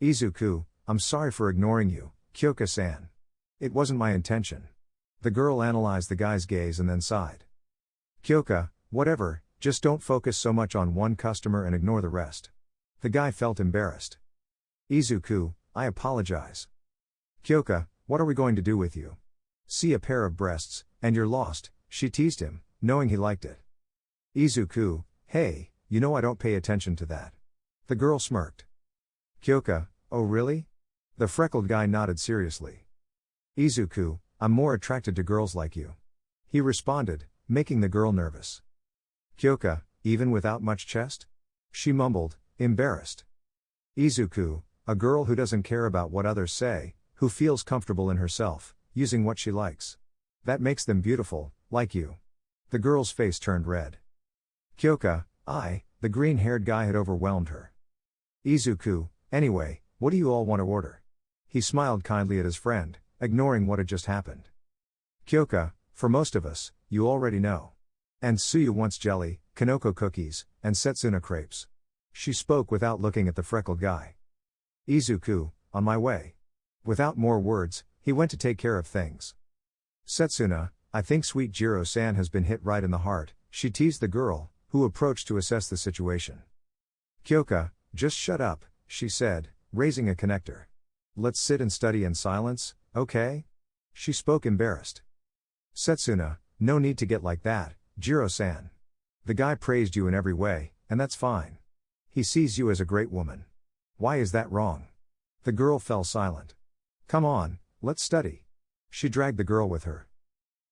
Izuku, I'm sorry for ignoring you, Kyoka-san. It wasn't my intention. The girl analyzed the guy's gaze and then sighed. Kyoka, whatever, just don't focus so much on one customer and ignore the rest. The guy felt embarrassed. Izuku, I apologize. Kyoka, what are we going to do with you? See a pair of breasts, and you're lost, she teased him, knowing he liked it. Izuku, hey, you know I don't pay attention to that. The girl smirked. Kyoka, oh really? The freckled guy nodded seriously. Izuku, I'm more attracted to girls like you. He responded, making the girl nervous. Kyoka, even without much chest? She mumbled, embarrassed. Izuku, a girl who doesn't care about what others say, who feels comfortable in herself, using what she likes. That makes them beautiful, like you. The girl's face turned red. Kyoka, the green-haired guy had overwhelmed her. Izuku, anyway, what do you all want to order? He smiled kindly at his friend, ignoring what had just happened. Kyoka, for most of us, you already know. And Tsuyu wants jelly, Kanoko cookies, and Setsuna crepes. She spoke without looking at the freckled guy. Izuku, on my way. Without more words, he went to take care of things. Setsuna, I think sweet Jiro-san has been hit right in the heart, she teased the girl, who approached to assess the situation. Kyoka, just shut up, she said, raising a connector. Let's sit and study in silence, okay? She spoke embarrassed. Setsuna, no need to get like that, Jiro-san. The guy praised you in every way, and that's fine. He sees you as a great woman. Why is that wrong? The girl fell silent. Come on, let's study. She dragged the girl with her.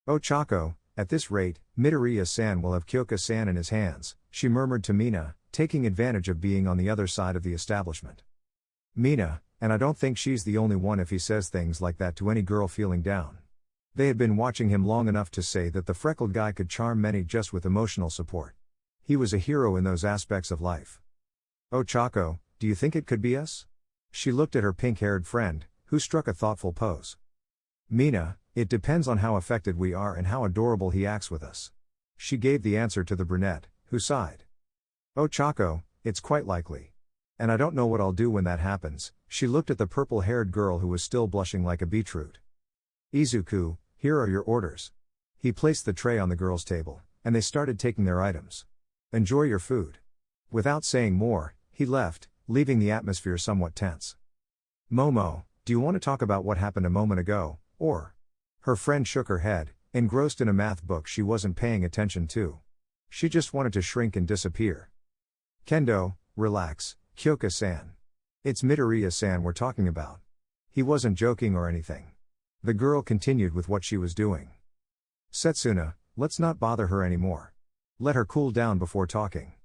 Oh Chako, at this rate, Midoriya-san will have Kyoka-san in his hands, she murmured to Mina, taking advantage of being on the other side of the establishment. Mina, and I don't think she's the only one if he says things like that to any girl feeling down. They had been watching him long enough to say that the freckled guy could charm many just with emotional support. He was a hero in those aspects of life. Oh Chako, do you think it could be us? She looked at her pink-haired friend, who struck a thoughtful pose. Mina, it depends on how affected we are and how adorable he acts with us. She gave the answer to the brunette, who sighed. Oh Chako, it's quite likely. And I don't know what I'll do when that happens, she looked at the purple-haired girl who was still blushing like a beetroot. Izuku, here are your orders. He placed the tray on the girl's table, and they started taking their items. Enjoy your food. Without saying more, he left, leaving the atmosphere somewhat tense. Momo, do you want to talk about what happened a moment ago, or? Her friend shook her head, engrossed in a math book she wasn't paying attention to. She just wanted to shrink and disappear. Kendo, relax, Kyoka-san. It's Midoriya-san we're talking about. He wasn't joking or anything. The girl continued with what she was doing. Setsuna, let's not bother her anymore. Let her cool down before talking.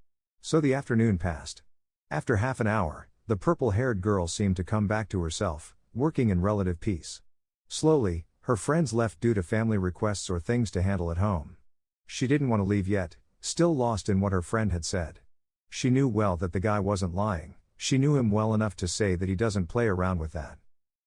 So the afternoon passed. After half an hour, the purple-haired girl seemed to come back to herself, working in relative peace. Slowly, her friends left due to family requests or things to handle at home. She didn't want to leave yet, still lost in what her friend had said. She knew well that the guy wasn't lying, she knew him well enough to say that he doesn't play around with that.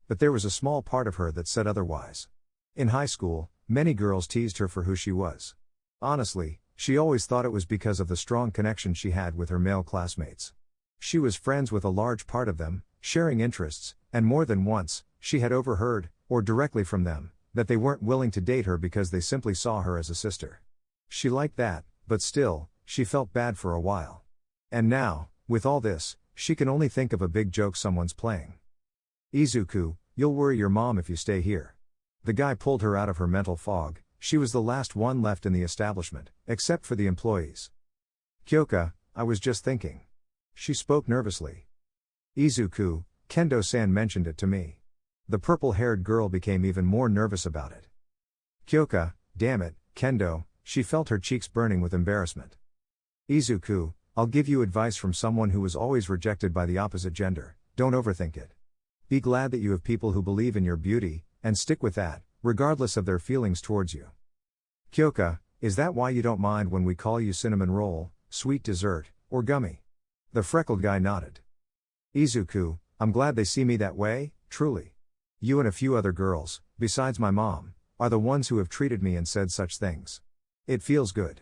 But there was a small part of her that said otherwise. In high school, many girls teased her for who she was. Honestly, she always thought it was because of the strong connection she had with her male classmates. She was friends with a large part of them, sharing interests, and more than once, she had overheard, or directly from them, that they weren't willing to date her because they simply saw her as a sister. She liked that, but still, she felt bad for a while. And now, with all this, she can only think of a big joke someone's playing. Izuku, you'll worry your mom if you stay here. The guy pulled her out of her mental fog, she was the last one left in the establishment, except for the employees. Kyoka, I was just thinking. She spoke nervously. Izuku, Kendo-san mentioned it to me. The purple-haired girl became even more nervous about it. Kyoka, damn it, Kendo, she felt her cheeks burning with embarrassment. Izuku, I'll give you advice from someone who was always rejected by the opposite gender, don't overthink it. Be glad that you have people who believe in your beauty, and stick with that, regardless of their feelings towards you. Kyoka, is that why you don't mind when we call you cinnamon roll, sweet dessert, or gummy? The freckled guy nodded. Izuku, I'm glad they see me that way, truly. You and a few other girls, besides my mom, are the ones who have treated me and said such things. It feels good.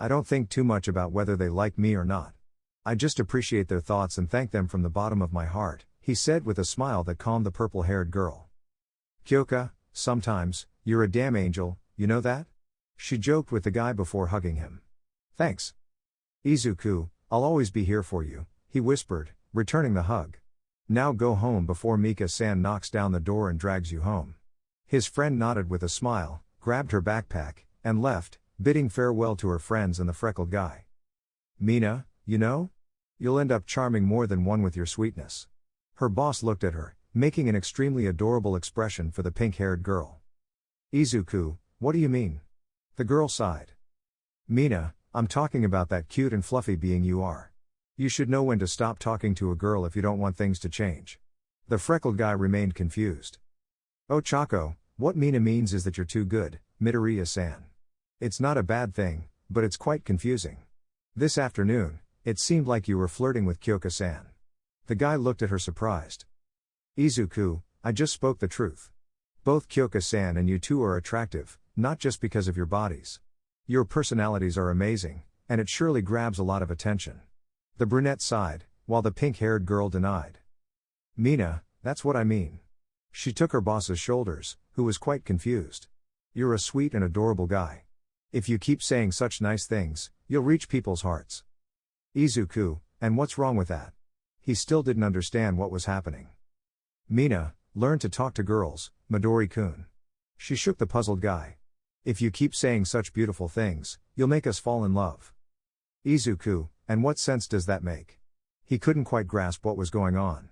I don't think too much about whether they like me or not. I just appreciate their thoughts and thank them from the bottom of my heart, he said with a smile that calmed the purple-haired girl. Kyoka, sometimes, you're a damn angel, you know that? She joked with the guy before hugging him. Thanks. Izuku, I'll always be here for you, he whispered, returning the hug. Now go home before Mika-san knocks down the door and drags you home. His friend nodded with a smile, grabbed her backpack, and left, bidding farewell to her friends and the freckled guy. Mina, you know? You'll end up charming more than one with your sweetness. Her boss looked at her, making an extremely adorable expression for the pink-haired girl. Izuku, what do you mean? The girl sighed. Mina, I'm talking about that cute and fluffy being you are. You should know when to stop talking to a girl if you don't want things to change. The freckled guy remained confused. Oh Chako, what Mina means is that you're too good, Midoriya-san. It's not a bad thing, but it's quite confusing. This afternoon, it seemed like you were flirting with Kyoka-san. The guy looked at her surprised. Izuku, I just spoke the truth. Both Kyoka-san and you two are attractive, not just because of your bodies. Your personalities are amazing, and it surely grabs a lot of attention. The brunette sighed, while the pink-haired girl denied. Mina, that's what I mean. She took her boss's shoulders, who was quite confused. You're a sweet and adorable guy. If you keep saying such nice things, you'll reach people's hearts. Izuku, and what's wrong with that? He still didn't understand what was happening. Mina, learn to talk to girls, Midori-kun. She shook the puzzled guy. If you keep saying such beautiful things, you'll make us fall in love. Izuku, and what sense does that make? He couldn't quite grasp what was going on.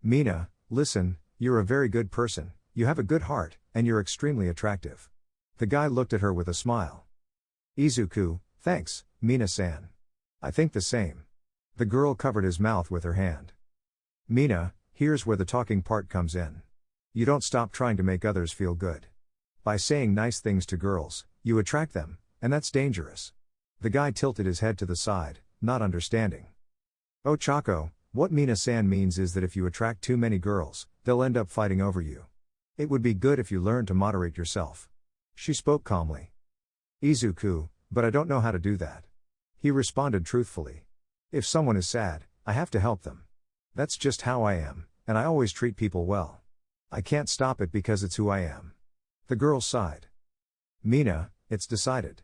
Mina, listen, you're a very good person, you have a good heart, and you're extremely attractive. The guy looked at her with a smile. Izuku, thanks, Mina-san. I think the same. The girl covered his mouth with her hand. Mina, here's where the talking part comes in. You don't stop trying to make others feel good. By saying nice things to girls, you attract them, and that's dangerous. The guy tilted his head to the side, not understanding. Oh Chaco, what Mina-san means is that if you attract too many girls, they'll end up fighting over you. It would be good if you learned to moderate yourself. She spoke calmly. Izuku, but I don't know how to do that. He responded truthfully. If someone is sad, I have to help them. That's just how I am, and I always treat people well. I can't stop it because it's who I am. The girl sighed. Mina, it's decided.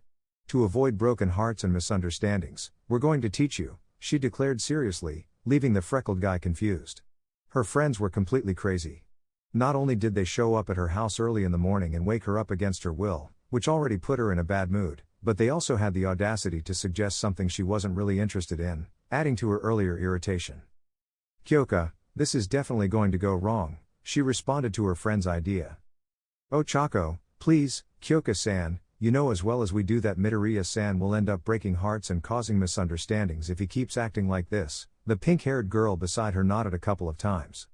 To avoid broken hearts and misunderstandings, we're going to teach you, she declared seriously, leaving the freckled guy confused. Her friends were completely crazy. Not only did they show up at her house early in the morning and wake her up against her will, which already put her in a bad mood, but they also had the audacity to suggest something she wasn't really interested in, adding to her earlier irritation. Kyoka, this is definitely going to go wrong, she responded to her friend's idea. Oh Chaco, please, Kyoka-san, you know as well as we do that Midoriya-san will end up breaking hearts and causing misunderstandings if he keeps acting like this. The pink-haired girl beside her nodded a couple of times.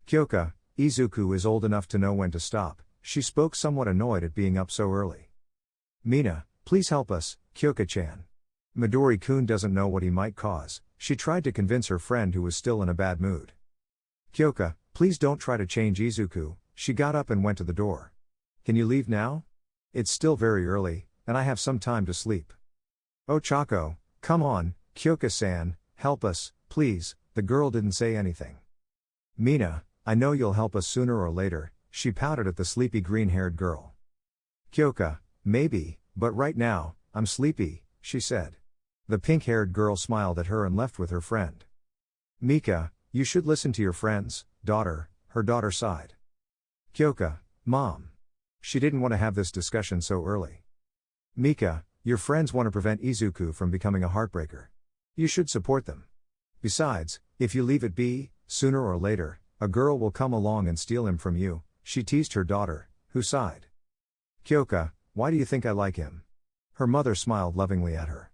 Kyoka, Izuku is old enough to know when to stop, she spoke somewhat annoyed at being up so early. Mina, please help us, Kyoka-chan. Midori-kun doesn't know what he might cause, she tried to convince her friend who was still in a bad mood. Kyoka, please don't try to change Izuku, she got up and went to the door. Can you leave now? It's still very early, and I have some time to sleep. Oh Chaco, come on, Kyoka-san, help us, please, the girl didn't say anything. Mina, I know you'll help us sooner or later, she pouted at the sleepy green-haired girl. Kyoka, maybe, but right now, I'm sleepy, she said. The pink-haired girl smiled at her and left with her friend. Mika, you should listen to your friends, daughter, her daughter sighed. Kyoka, Mom. She didn't want to have this discussion so early. Mika, your friends want to prevent Izuku from becoming a heartbreaker. You should support them. Besides, if you leave it be, sooner or later, a girl will come along and steal him from you, she teased her daughter, who sighed. Kyoka, why do you think I like him? Her mother smiled lovingly at her.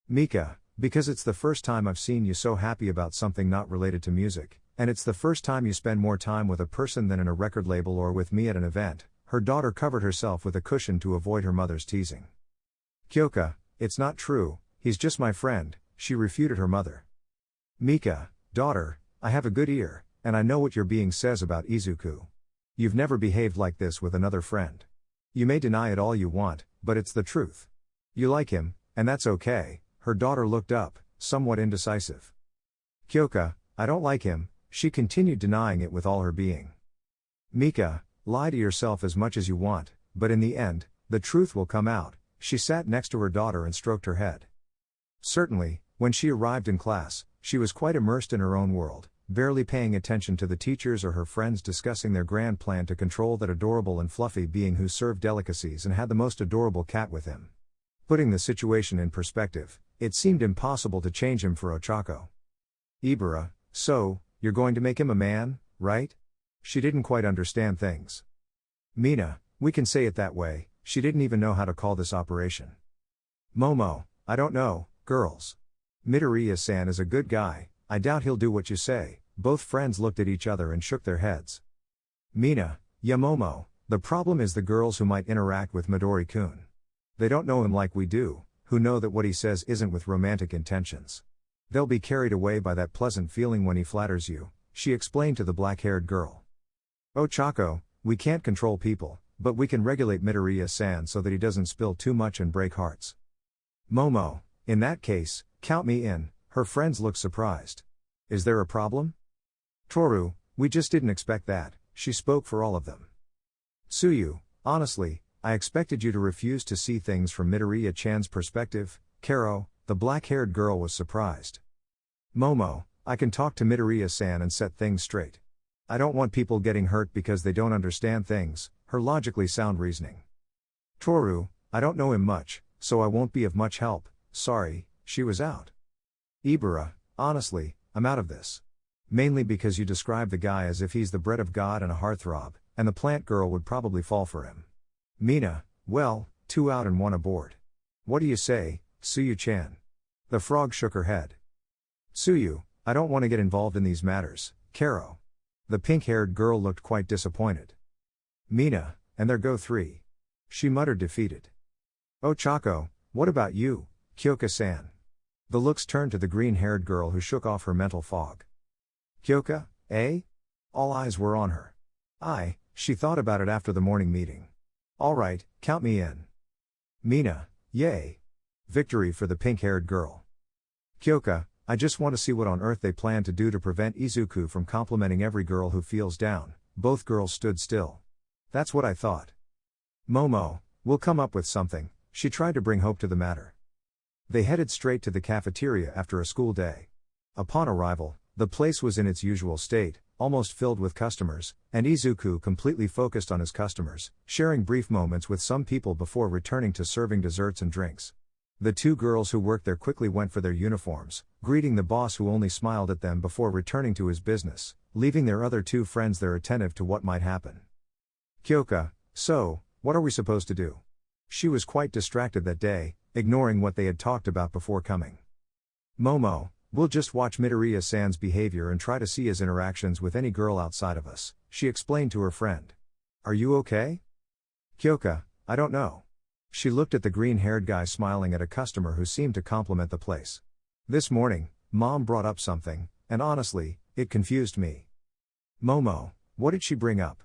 Mika, because it's the first time I've seen you so happy about something not related to music, and it's the first time you spend more time with a person than in a record label or with me at an event. Her daughter covered herself with a cushion to avoid her mother's teasing. Kyoka, it's not true, he's just my friend, she refuted her mother. Mika, daughter, I have a good ear, and I know what your being says about Izuku. You've never behaved like this with another friend. You may deny it all you want, but it's the truth. You like him, and that's okay, her daughter looked up, somewhat indecisive. Kyoka, I don't like him, she continued denying it with all her being. Mika, lie to yourself as much as you want, but in the end, the truth will come out, she sat next to her daughter and stroked her head. Certainly, when she arrived in class, she was quite immersed in her own world, barely paying attention to the teachers or her friends discussing their grand plan to control that adorable and fluffy being who served delicacies and had the most adorable cat with him. Putting the situation in perspective, it seemed impossible to change him for Ochako. Ibara, so, you're going to make him a man, right? She didn't quite understand things. Mina, we can say it that way, she didn't even know how to call this operation. Momo, I don't know, girls. Midoriya-san is a good guy, I doubt he'll do what you say, both friends looked at each other and shook their heads. Mina, yeah Momo, the problem is the girls who might interact with Midori-kun. They don't know him like we do, who know that what he says isn't with romantic intentions. They'll be carried away by that pleasant feeling when he flatters you, she explained to the black-haired girl. Oh Chaco, we can't control people, but we can regulate Midoriya-san so that he doesn't spill too much and break hearts. Momo, in that case, count me in, her friends looked surprised. Is there a problem? Toru, we just didn't expect that, she spoke for all of them. Tsuyu, honestly, I expected you to refuse to see things from Midoriya-chan's perspective. Karo, the black-haired girl, was surprised. Momo, I can talk to Midoriya-san and set things straight. I don't want people getting hurt because they don't understand things, her logically sound reasoning. Toru, I don't know him much, so I won't be of much help, sorry, she was out. Ibara, honestly, I'm out of this. Mainly because you describe the guy as if he's the bread of God and a heartthrob, and the plant girl would probably fall for him. Mina, well, 2 out and 1 aboard. What do you say, Tsuyu-chan? The frog shook her head. Tsuyu, I don't want to get involved in these matters, Karo. The pink-haired girl looked quite disappointed. Mina, and there go 3. She muttered defeated. Oh Chaco, what about you, Kyoka-san? The looks turned to the green-haired girl who shook off her mental fog. Kyoka, eh? All eyes were on her. She thought about it after the morning meeting. All right, count me in. Mina, yay. Victory for the pink-haired girl. Kyoka, I just want to see what on earth they plan to do to prevent Izuku from complimenting every girl who feels down. Both girls stood still. That's what I thought. Momo, we'll come up with something, she tried to bring hope to the matter. They headed straight to the cafeteria after a school day. Upon arrival, the place was in its usual state, almost filled with customers, and Izuku completely focused on his customers, sharing brief moments with some people before returning to serving desserts and drinks. The 2 girls who worked there quickly went for their uniforms, greeting the boss who only smiled at them before returning to his business, leaving their other 2 friends there attentive to what might happen. Kyoka, so, what are we supposed to do? She was quite distracted that day, ignoring what they had talked about before coming. Momo, we'll just watch Midoriya-san's behavior and try to see his interactions with any girl outside of us, she explained to her friend. Are you okay? Kyoka, I don't know. She looked at the green-haired guy smiling at a customer who seemed to compliment the place. This morning, Mom brought up something, and honestly, it confused me. Momo, what did she bring up?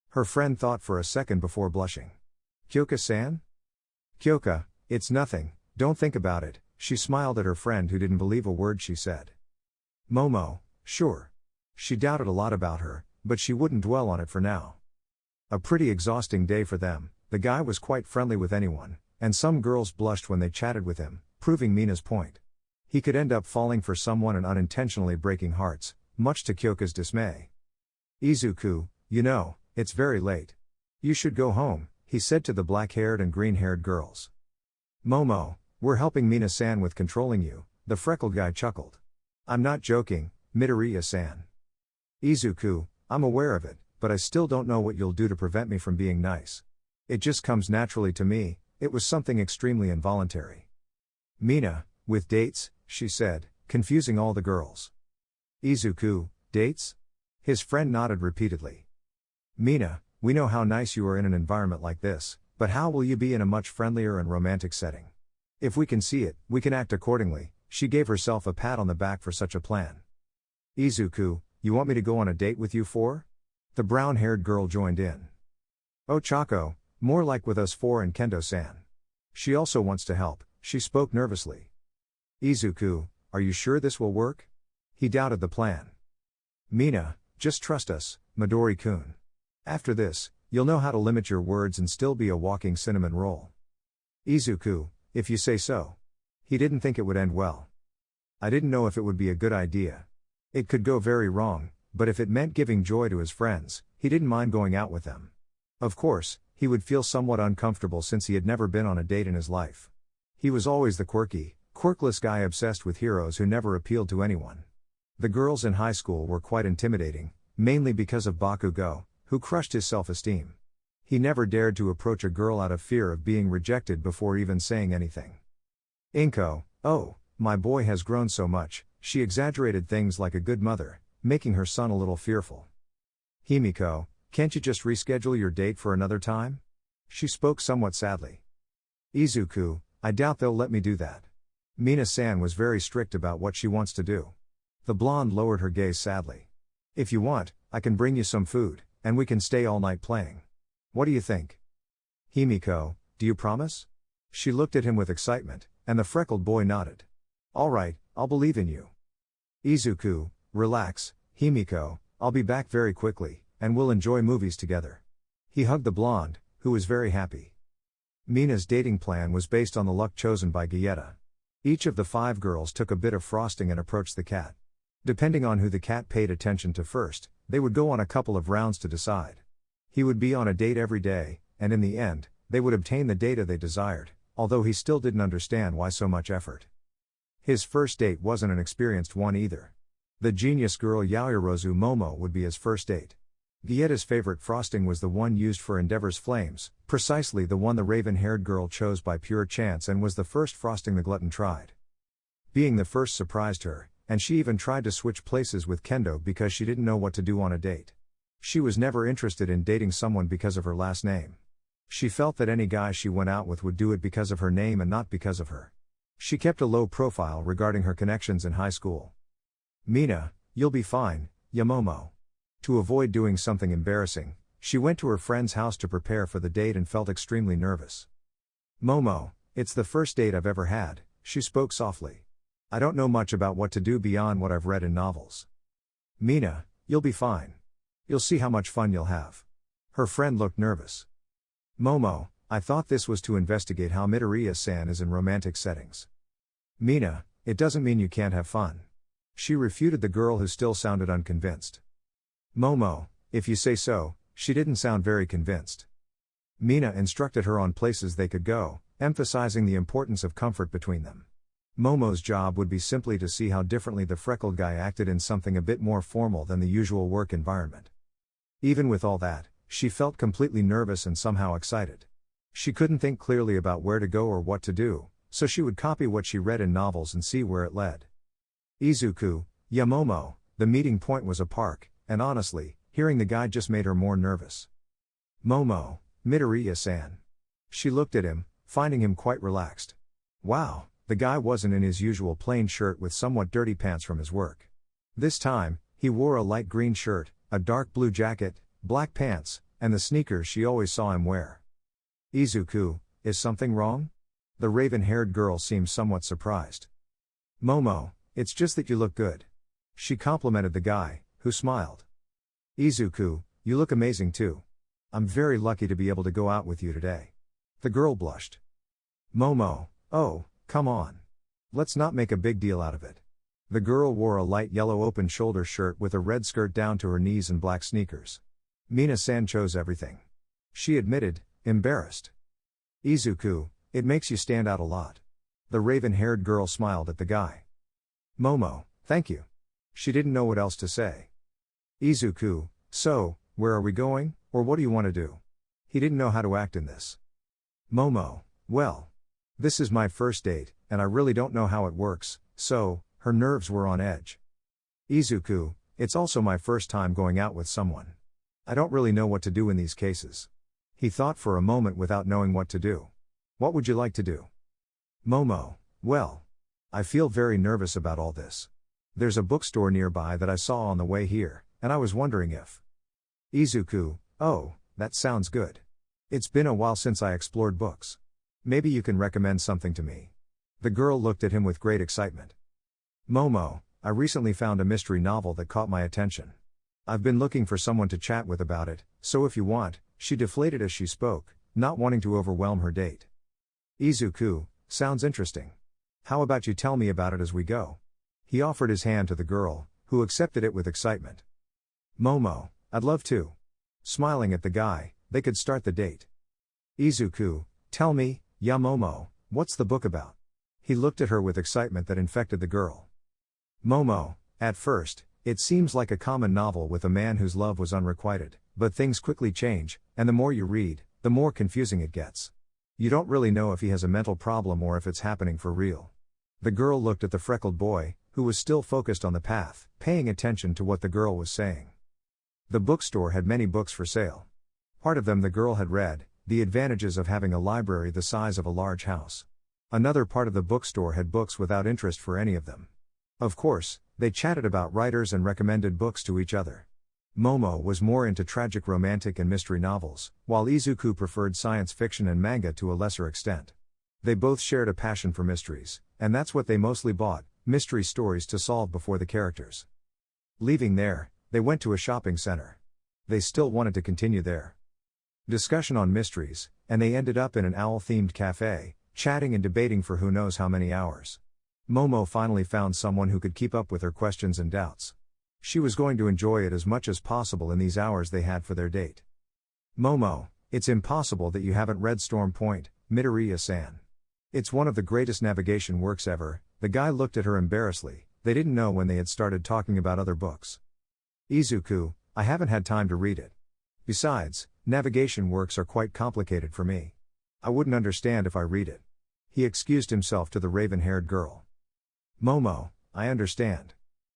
Her friend thought for a second before blushing. Kyoka-san? Kyoka, it's nothing, don't think about it, she smiled at her friend who didn't believe a word she said. Momo, sure. She doubted a lot about her, but she wouldn't dwell on it for now. A pretty exhausting day for them. The guy was quite friendly with anyone, and some girls blushed when they chatted with him, proving Mina's point. He could end up falling for someone and unintentionally breaking hearts, much to Kyoka's dismay. Izuku, you know, it's very late. You should go home, he said to the black-haired and green-haired girls. Momo, we're helping Mina-san with controlling you, the freckled guy chuckled. I'm not joking, Midoriya-san. Izuku, I'm aware of it, but I still don't know what you'll do to prevent me from being nice. It just comes naturally to me, it was something extremely involuntary. Mina, with dates, she said, confusing all the girls. Izuku, dates? His friend nodded repeatedly. Mina, we know how nice you are in an environment like this, but how will you be in a much friendlier and romantic setting? If we can see it, we can act accordingly, she gave herself a pat on the back for such a plan. Izuku, you want me to go on a date with you 4? The brown-haired girl joined in. Oh Chaco, more like with us 4 and Kendo-san. She also wants to help, she spoke nervously. Izuku, are you sure this will work? He doubted the plan. Mina, just trust us, Midori-kun. After this, you'll know how to limit your words and still be a walking cinnamon roll. Izuku, if you say so. He didn't think it would end well. I didn't know if it would be a good idea. It could go very wrong, but if it meant giving joy to his friends, he didn't mind going out with them. Of course, he would feel somewhat uncomfortable since he had never been on a date in his life. He was always the quirkless guy obsessed with heroes who never appealed to anyone. The girls in high school were quite intimidating, mainly because of Bakugo, who crushed his self-esteem. He never dared to approach a girl out of fear of being rejected before even saying anything. Inko, oh, my boy has grown so much, she exaggerated things like a good mother, making her son a little fearful. Himiko, can't you just reschedule your date for another time? She spoke somewhat sadly. Izuku, I doubt they'll let me do that. Mina-san was very strict about what she wants to do. The blonde lowered her gaze sadly. If you want, I can bring you some food, and we can stay all night playing. What do you think? Himiko, do you promise? She looked at him with excitement, and the freckled boy nodded. All right, I'll believe in you. Izuku, relax, Himiko, I'll be back very quickly, and we'll enjoy movies together. He hugged the blonde, who was very happy. Mina's dating plan was based on the luck chosen by Gietta. Each of the 5 girls took a bit of frosting and approached the cat. Depending on who the cat paid attention to first, they would go on a couple of rounds to decide. He would be on a date every day, and in the end, they would obtain the data they desired, although he still didn't understand why so much effort. His first date wasn't an experienced one either. The genius girl Yaoyorozu Momo would be his first date. Gietta's favorite frosting was the one used for Endeavor's flames, precisely the one the raven-haired girl chose by pure chance and was the first frosting the glutton tried. Being the first surprised her, and she even tried to switch places with Kendo because she didn't know what to do on a date. She was never interested in dating someone because of her last name. She felt that any guy she went out with would do it because of her name and not because of her. She kept a low profile regarding her connections in high school. Mina, you'll be fine, Yamomo. To avoid doing something embarrassing, she went to her friend's house to prepare for the date and felt extremely nervous. Momo, it's the first date I've ever had, she spoke softly. I don't know much about what to do beyond what I've read in novels. Mina, you'll be fine. You'll see how much fun you'll have. Her friend looked nervous. Momo, I thought this was to investigate how Midoriya-san is in romantic settings. Mina, it doesn't mean you can't have fun. She refuted the girl who still sounded unconvinced. Momo, if you say so, she didn't sound very convinced. Mina instructed her on places they could go, emphasizing the importance of comfort between them. Momo's job would be simply to see how differently the freckled guy acted in something a bit more formal than the usual work environment. Even with all that, she felt completely nervous and somehow excited. She couldn't think clearly about where to go or what to do, so she would copy what she read in novels and see where it led. Izuku, Yamomo, the meeting point was a park, and honestly, hearing the guide just made her more nervous. Momo, Midoriya-san. She looked at him, finding him quite relaxed. Wow, the guy wasn't in his usual plain shirt with somewhat dirty pants from his work. This time, he wore a light green shirt, a dark blue jacket, black pants, and the sneakers she always saw him wear. Izuku, is something wrong? The raven-haired girl seemed somewhat surprised. Momo, it's just that you look good. She complimented the guy, who smiled. Izuku, you look amazing too. I'm very lucky to be able to go out with you today. The girl blushed. Momo, oh, come on. Let's not make a big deal out of it. The girl wore a light yellow open-shoulder shirt with a red skirt down to her knees and black sneakers. Mina-san chose everything. She admitted, embarrassed. Izuku, it makes you stand out a lot. The raven-haired girl smiled at the guy. Momo, thank you. She didn't know what else to say. Izuku, so, where are we going, or what do you want to do? He didn't know how to act in this. Momo, well. This is my first date, and I really don't know how it works, so, her nerves were on edge. Izuku, it's also my first time going out with someone. I don't really know what to do in these cases. He thought for a moment without knowing what to do. What would you like to do? Momo, well. I feel very nervous about all this. There's a bookstore nearby that I saw on the way here, and I was wondering if. Izuku, oh, that sounds good. It's been a while since I explored books. Maybe you can recommend something to me. The girl looked at him with great excitement. Momo, I recently found a mystery novel that caught my attention. I've been looking for someone to chat with about it, so if you want, she deflated as she spoke, not wanting to overwhelm her date. Izuku, sounds interesting. How about you tell me about it as we go? He offered his hand to the girl, who accepted it with excitement. Momo, I'd love to. Smiling at the guy, they could start the date. Izuku, tell me, Yamomo, what's the book about? He looked at her with excitement that infected the girl. Momo, at first, it seems like a common novel with a man whose love was unrequited, but things quickly change, and the more you read, the more confusing it gets. You don't really know if he has a mental problem or if it's happening for real. The girl looked at the freckled boy, who was still focused on the path, paying attention to what the girl was saying. The bookstore had many books for sale. Part of them the girl had read, the advantages of having a library the size of a large house. Another part of the bookstore had books without interest for any of them. Of course, they chatted about writers and recommended books to each other. Momo was more into tragic romantic and mystery novels, while Izuku preferred science fiction and manga to a lesser extent. They both shared a passion for mysteries, and that's what they mostly bought, mystery stories to solve before the characters. Leaving there, they went to a shopping center. They still wanted to continue their discussion on mysteries, and they ended up in an owl-themed cafe, chatting and debating for who knows how many hours. Momo finally found someone who could keep up with her questions and doubts. She was going to enjoy it as much as possible in these hours they had for their date. Momo, it's impossible that you haven't read Storm Point, Midoriya-san. It's one of the greatest navigation works ever. The guy looked at her embarrassedly. They didn't know when they had started talking about other books. Izuku, I haven't had time to read it. Besides, navigation works are quite complicated for me. I wouldn't understand if I read it. He excused himself to the raven-haired girl. Momo, I understand.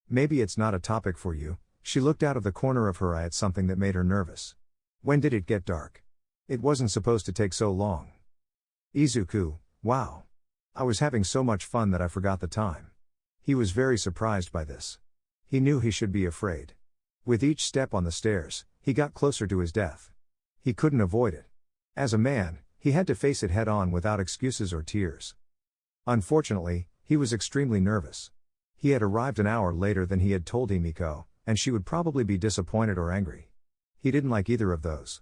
Maybe it's not a topic for you. She looked out of the corner of her eye at something that made her nervous. When did it get dark? It wasn't supposed to take so long. Izuku, wow. I was having so much fun that I forgot the time. He was very surprised by this. He knew he should be afraid. With each step on the stairs, he got closer to his death. He couldn't avoid it. As a man, he had to face it head on without excuses or tears. Unfortunately, he was extremely nervous. He had arrived an hour later than he had told Himiko, and she would probably be disappointed or angry. He didn't like either of those.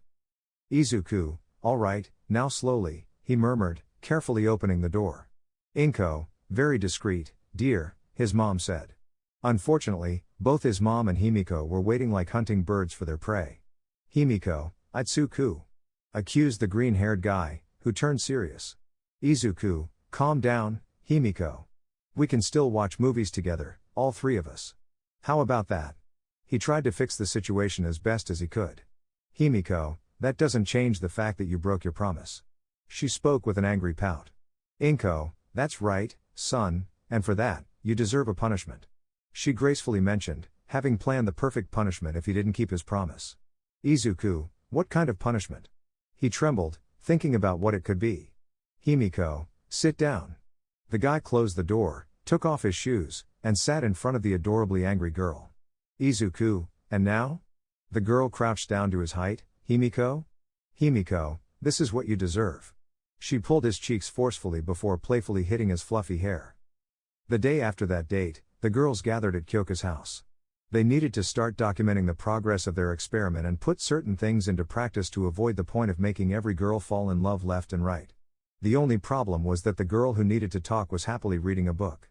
Izuku, all right, now slowly, he murmured, carefully opening the door. Inko, very discreet, dear, his mom said. Unfortunately, both his mom and Himiko were waiting like hunting birds for their prey. Himiko, Itsuku, accused the green-haired guy, who turned serious. Izuku, calm down, Himiko. We can still watch movies together, all three of us. How about that? He tried to fix the situation as best as he could. Himiko, that doesn't change the fact that you broke your promise. She spoke with an angry pout. Inko, that's right, son, and for that, you deserve a punishment. She gracefully mentioned, having planned the perfect punishment if he didn't keep his promise. Izuku, what kind of punishment? He trembled, thinking about what it could be. Himiko, sit down. The guy closed the door, took off his shoes, and sat in front of the adorably angry girl. Izuku, and now? The girl crouched down to his height. Himiko? Himiko, this is what you deserve. She pulled his cheeks forcefully before playfully hitting his fluffy hair. The day after that date, the girls gathered at Kyoka's house. They needed to start documenting the progress of their experiment and put certain things into practice to avoid the point of making every girl fall in love left and right. The only problem was that the girl who needed to talk was happily reading a book.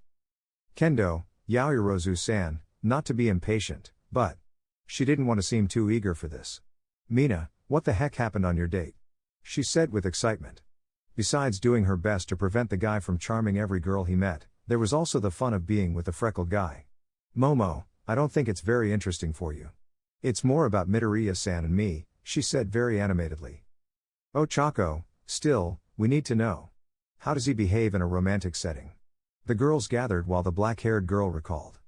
Kendo, Yaoyorozu-san, not to be impatient, but she didn't want to seem too eager for this. Mina, what the heck happened on your date? She said with excitement. Besides doing her best to prevent the guy from charming every girl he met, there was also the fun of being with the freckled guy. Momo, I don't think it's very interesting for you. It's more about Midoriya-san and me, she said very animatedly. Oh Chako, still, we need to know. How does he behave in a romantic setting? The girls gathered while the black-haired girl recalled.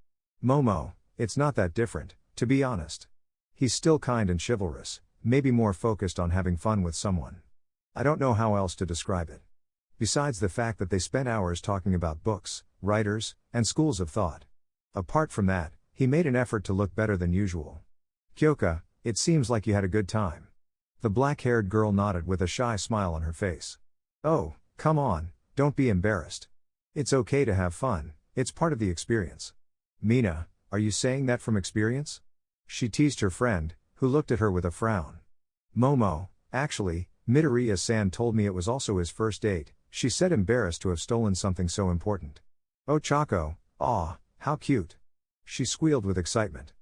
Momo, it's not that different, to be honest. He's still kind and chivalrous, maybe more focused on having fun with someone. I don't know how else to describe it. Besides the fact that they spent hours talking about books, writers, and schools of thought. Apart from that, he made an effort to look better than usual. Kyoka, it seems like you had a good time. The black-haired girl nodded with a shy smile on her face. Oh, come on, don't be embarrassed. It's okay to have fun, it's part of the experience. Mina, are you saying that from experience? She teased her friend, who looked at her with a frown. Momo, actually, Midoriya-san told me it was also his first date, she said, embarrassed to have stolen something so important. Oh Chako, aw, how cute. She squealed with excitement.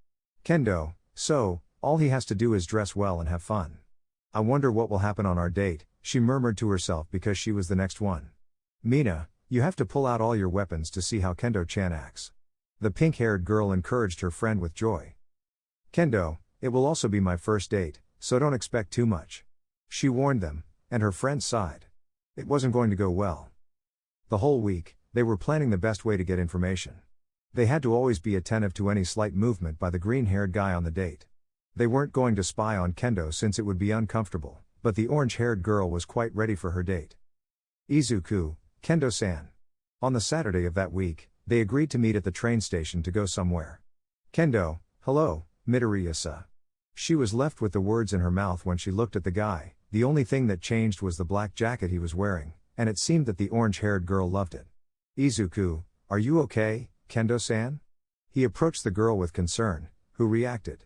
Kendo, so, all he has to do is dress well and have fun. I wonder what will happen on our date, she murmured to herself because she was the next one. Mina, you have to pull out all your weapons to see how Kendo-chan acts. The pink-haired girl encouraged her friend with joy. Kendo, it will also be my first date, so don't expect too much. She warned them, and her friend sighed. It wasn't going to go well. The whole week, they were planning the best way to get information. They had to always be attentive to any slight movement by the green-haired guy on the date. They weren't going to spy on Kendo since it would be uncomfortable, but the orange-haired girl was quite ready for her date. Izuku, Kendo-san. On the Saturday of that week, they agreed to meet at the train station to go somewhere. Kendo, hello, Midoriya-sa. She was left with the words in her mouth when she looked at the guy. The only thing that changed was the black jacket he was wearing, and it seemed that the orange-haired girl loved it. Izuku, are you okay, Kendo-san? He approached the girl with concern, who reacted.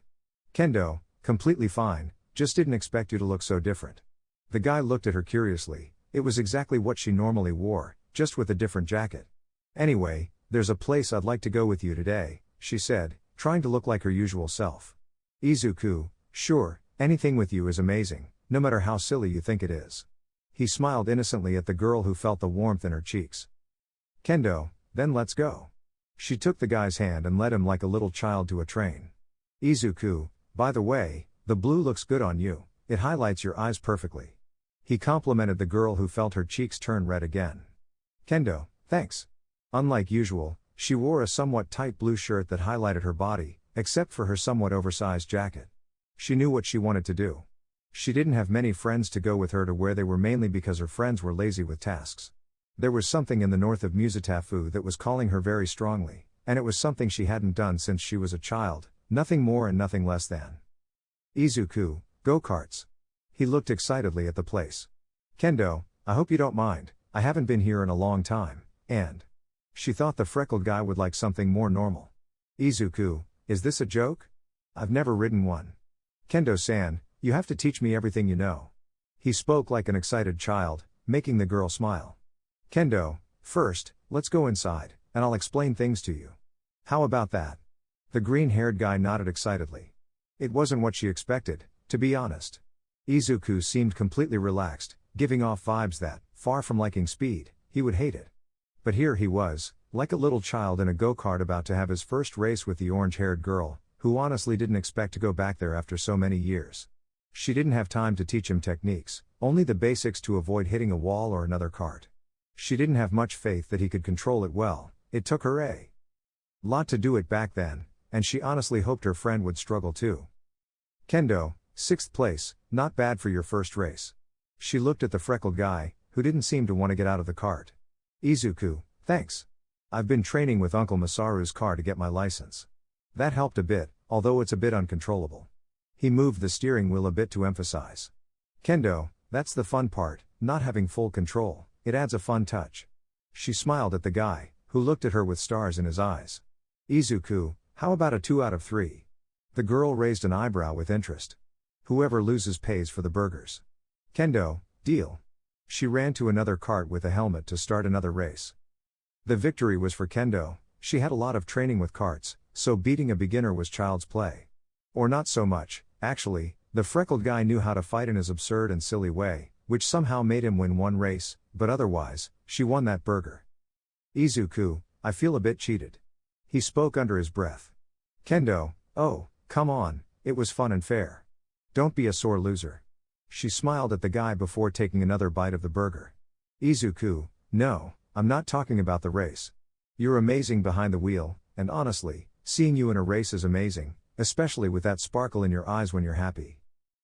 Kendo, completely fine, just didn't expect you to look so different. The guy looked at her curiously. It was exactly what she normally wore, just with a different jacket. Anyway, there's a place I'd like to go with you today, she said, trying to look like her usual self. Izuku, sure, anything with you is amazing, no matter how silly you think it is. He smiled innocently at the girl who felt the warmth in her cheeks. Kendo, then let's go. She took the guy's hand and led him like a little child to a train. Izuku, by the way, the blue looks good on you, it highlights your eyes perfectly. He complimented the girl who felt her cheeks turn red again. Kendo, thanks. Unlike usual, she wore a somewhat tight blue shirt that highlighted her body, except for her somewhat oversized jacket. She knew what she wanted to do. She didn't have many friends to go with her to where they were, mainly because her friends were lazy with tasks. There was something in the north of Musatafu that was calling her very strongly, and it was something she hadn't done since she was a child, nothing more and nothing less than. Izuku, go-karts. He looked excitedly at the place. Kendo, I hope you don't mind, I haven't been here in a long time, and... She thought the freckled guy would like something more normal. Izuku, is this a joke? I've never ridden one. Kendo-san, you have to teach me everything you know. He spoke like an excited child, making the girl smile. Kendo, first, let's go inside, and I'll explain things to you. How about that? The green-haired guy nodded excitedly. It wasn't what she expected, to be honest. Izuku seemed completely relaxed, giving off vibes that, far from liking speed, he would hate it. But here he was, like a little child in a go-kart about to have his first race with the orange-haired girl, who honestly didn't expect to go back there after so many years. She didn't have time to teach him techniques, only the basics to avoid hitting a wall or another cart. She didn't have much faith that he could control it well, it took her a lot to do it back then, and she honestly hoped her friend would struggle too. Kendo, 6th place, not bad for your first race. She looked at the freckled guy, who didn't seem to want to get out of the cart. Izuku, thanks. I've been training with Uncle Masaru's car to get my license. That helped a bit, although it's a bit uncontrollable. He moved the steering wheel a bit to emphasize. Kendo, that's the fun part, not having full control, it adds a fun touch. She smiled at the guy, who looked at her with stars in his eyes. Izuku, how about a 2 out of 3? The girl raised an eyebrow with interest. Whoever loses pays for the burgers. Kendo, deal. She ran to another cart with a helmet to start another race. The victory was for Kendo. She had a lot of training with carts, so beating a beginner was child's play. Or not so much, actually, the freckled guy knew how to fight in his absurd and silly way, which somehow made him win one race, but otherwise, she won that burger. Izuku, I feel a bit cheated. He spoke under his breath. Kendo, oh, come on, it was fun and fair. Don't be a sore loser. She smiled at the guy before taking another bite of the burger. Izuku, no, I'm not talking about the race. You're amazing behind the wheel, and honestly, seeing you in a race is amazing, especially with that sparkle in your eyes when you're happy.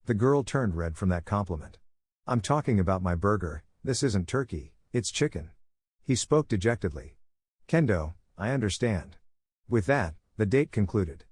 The girl turned red from that compliment. I'm talking about my burger, this isn't turkey, it's chicken. He spoke dejectedly. Kendo, I understand. With that, the date concluded.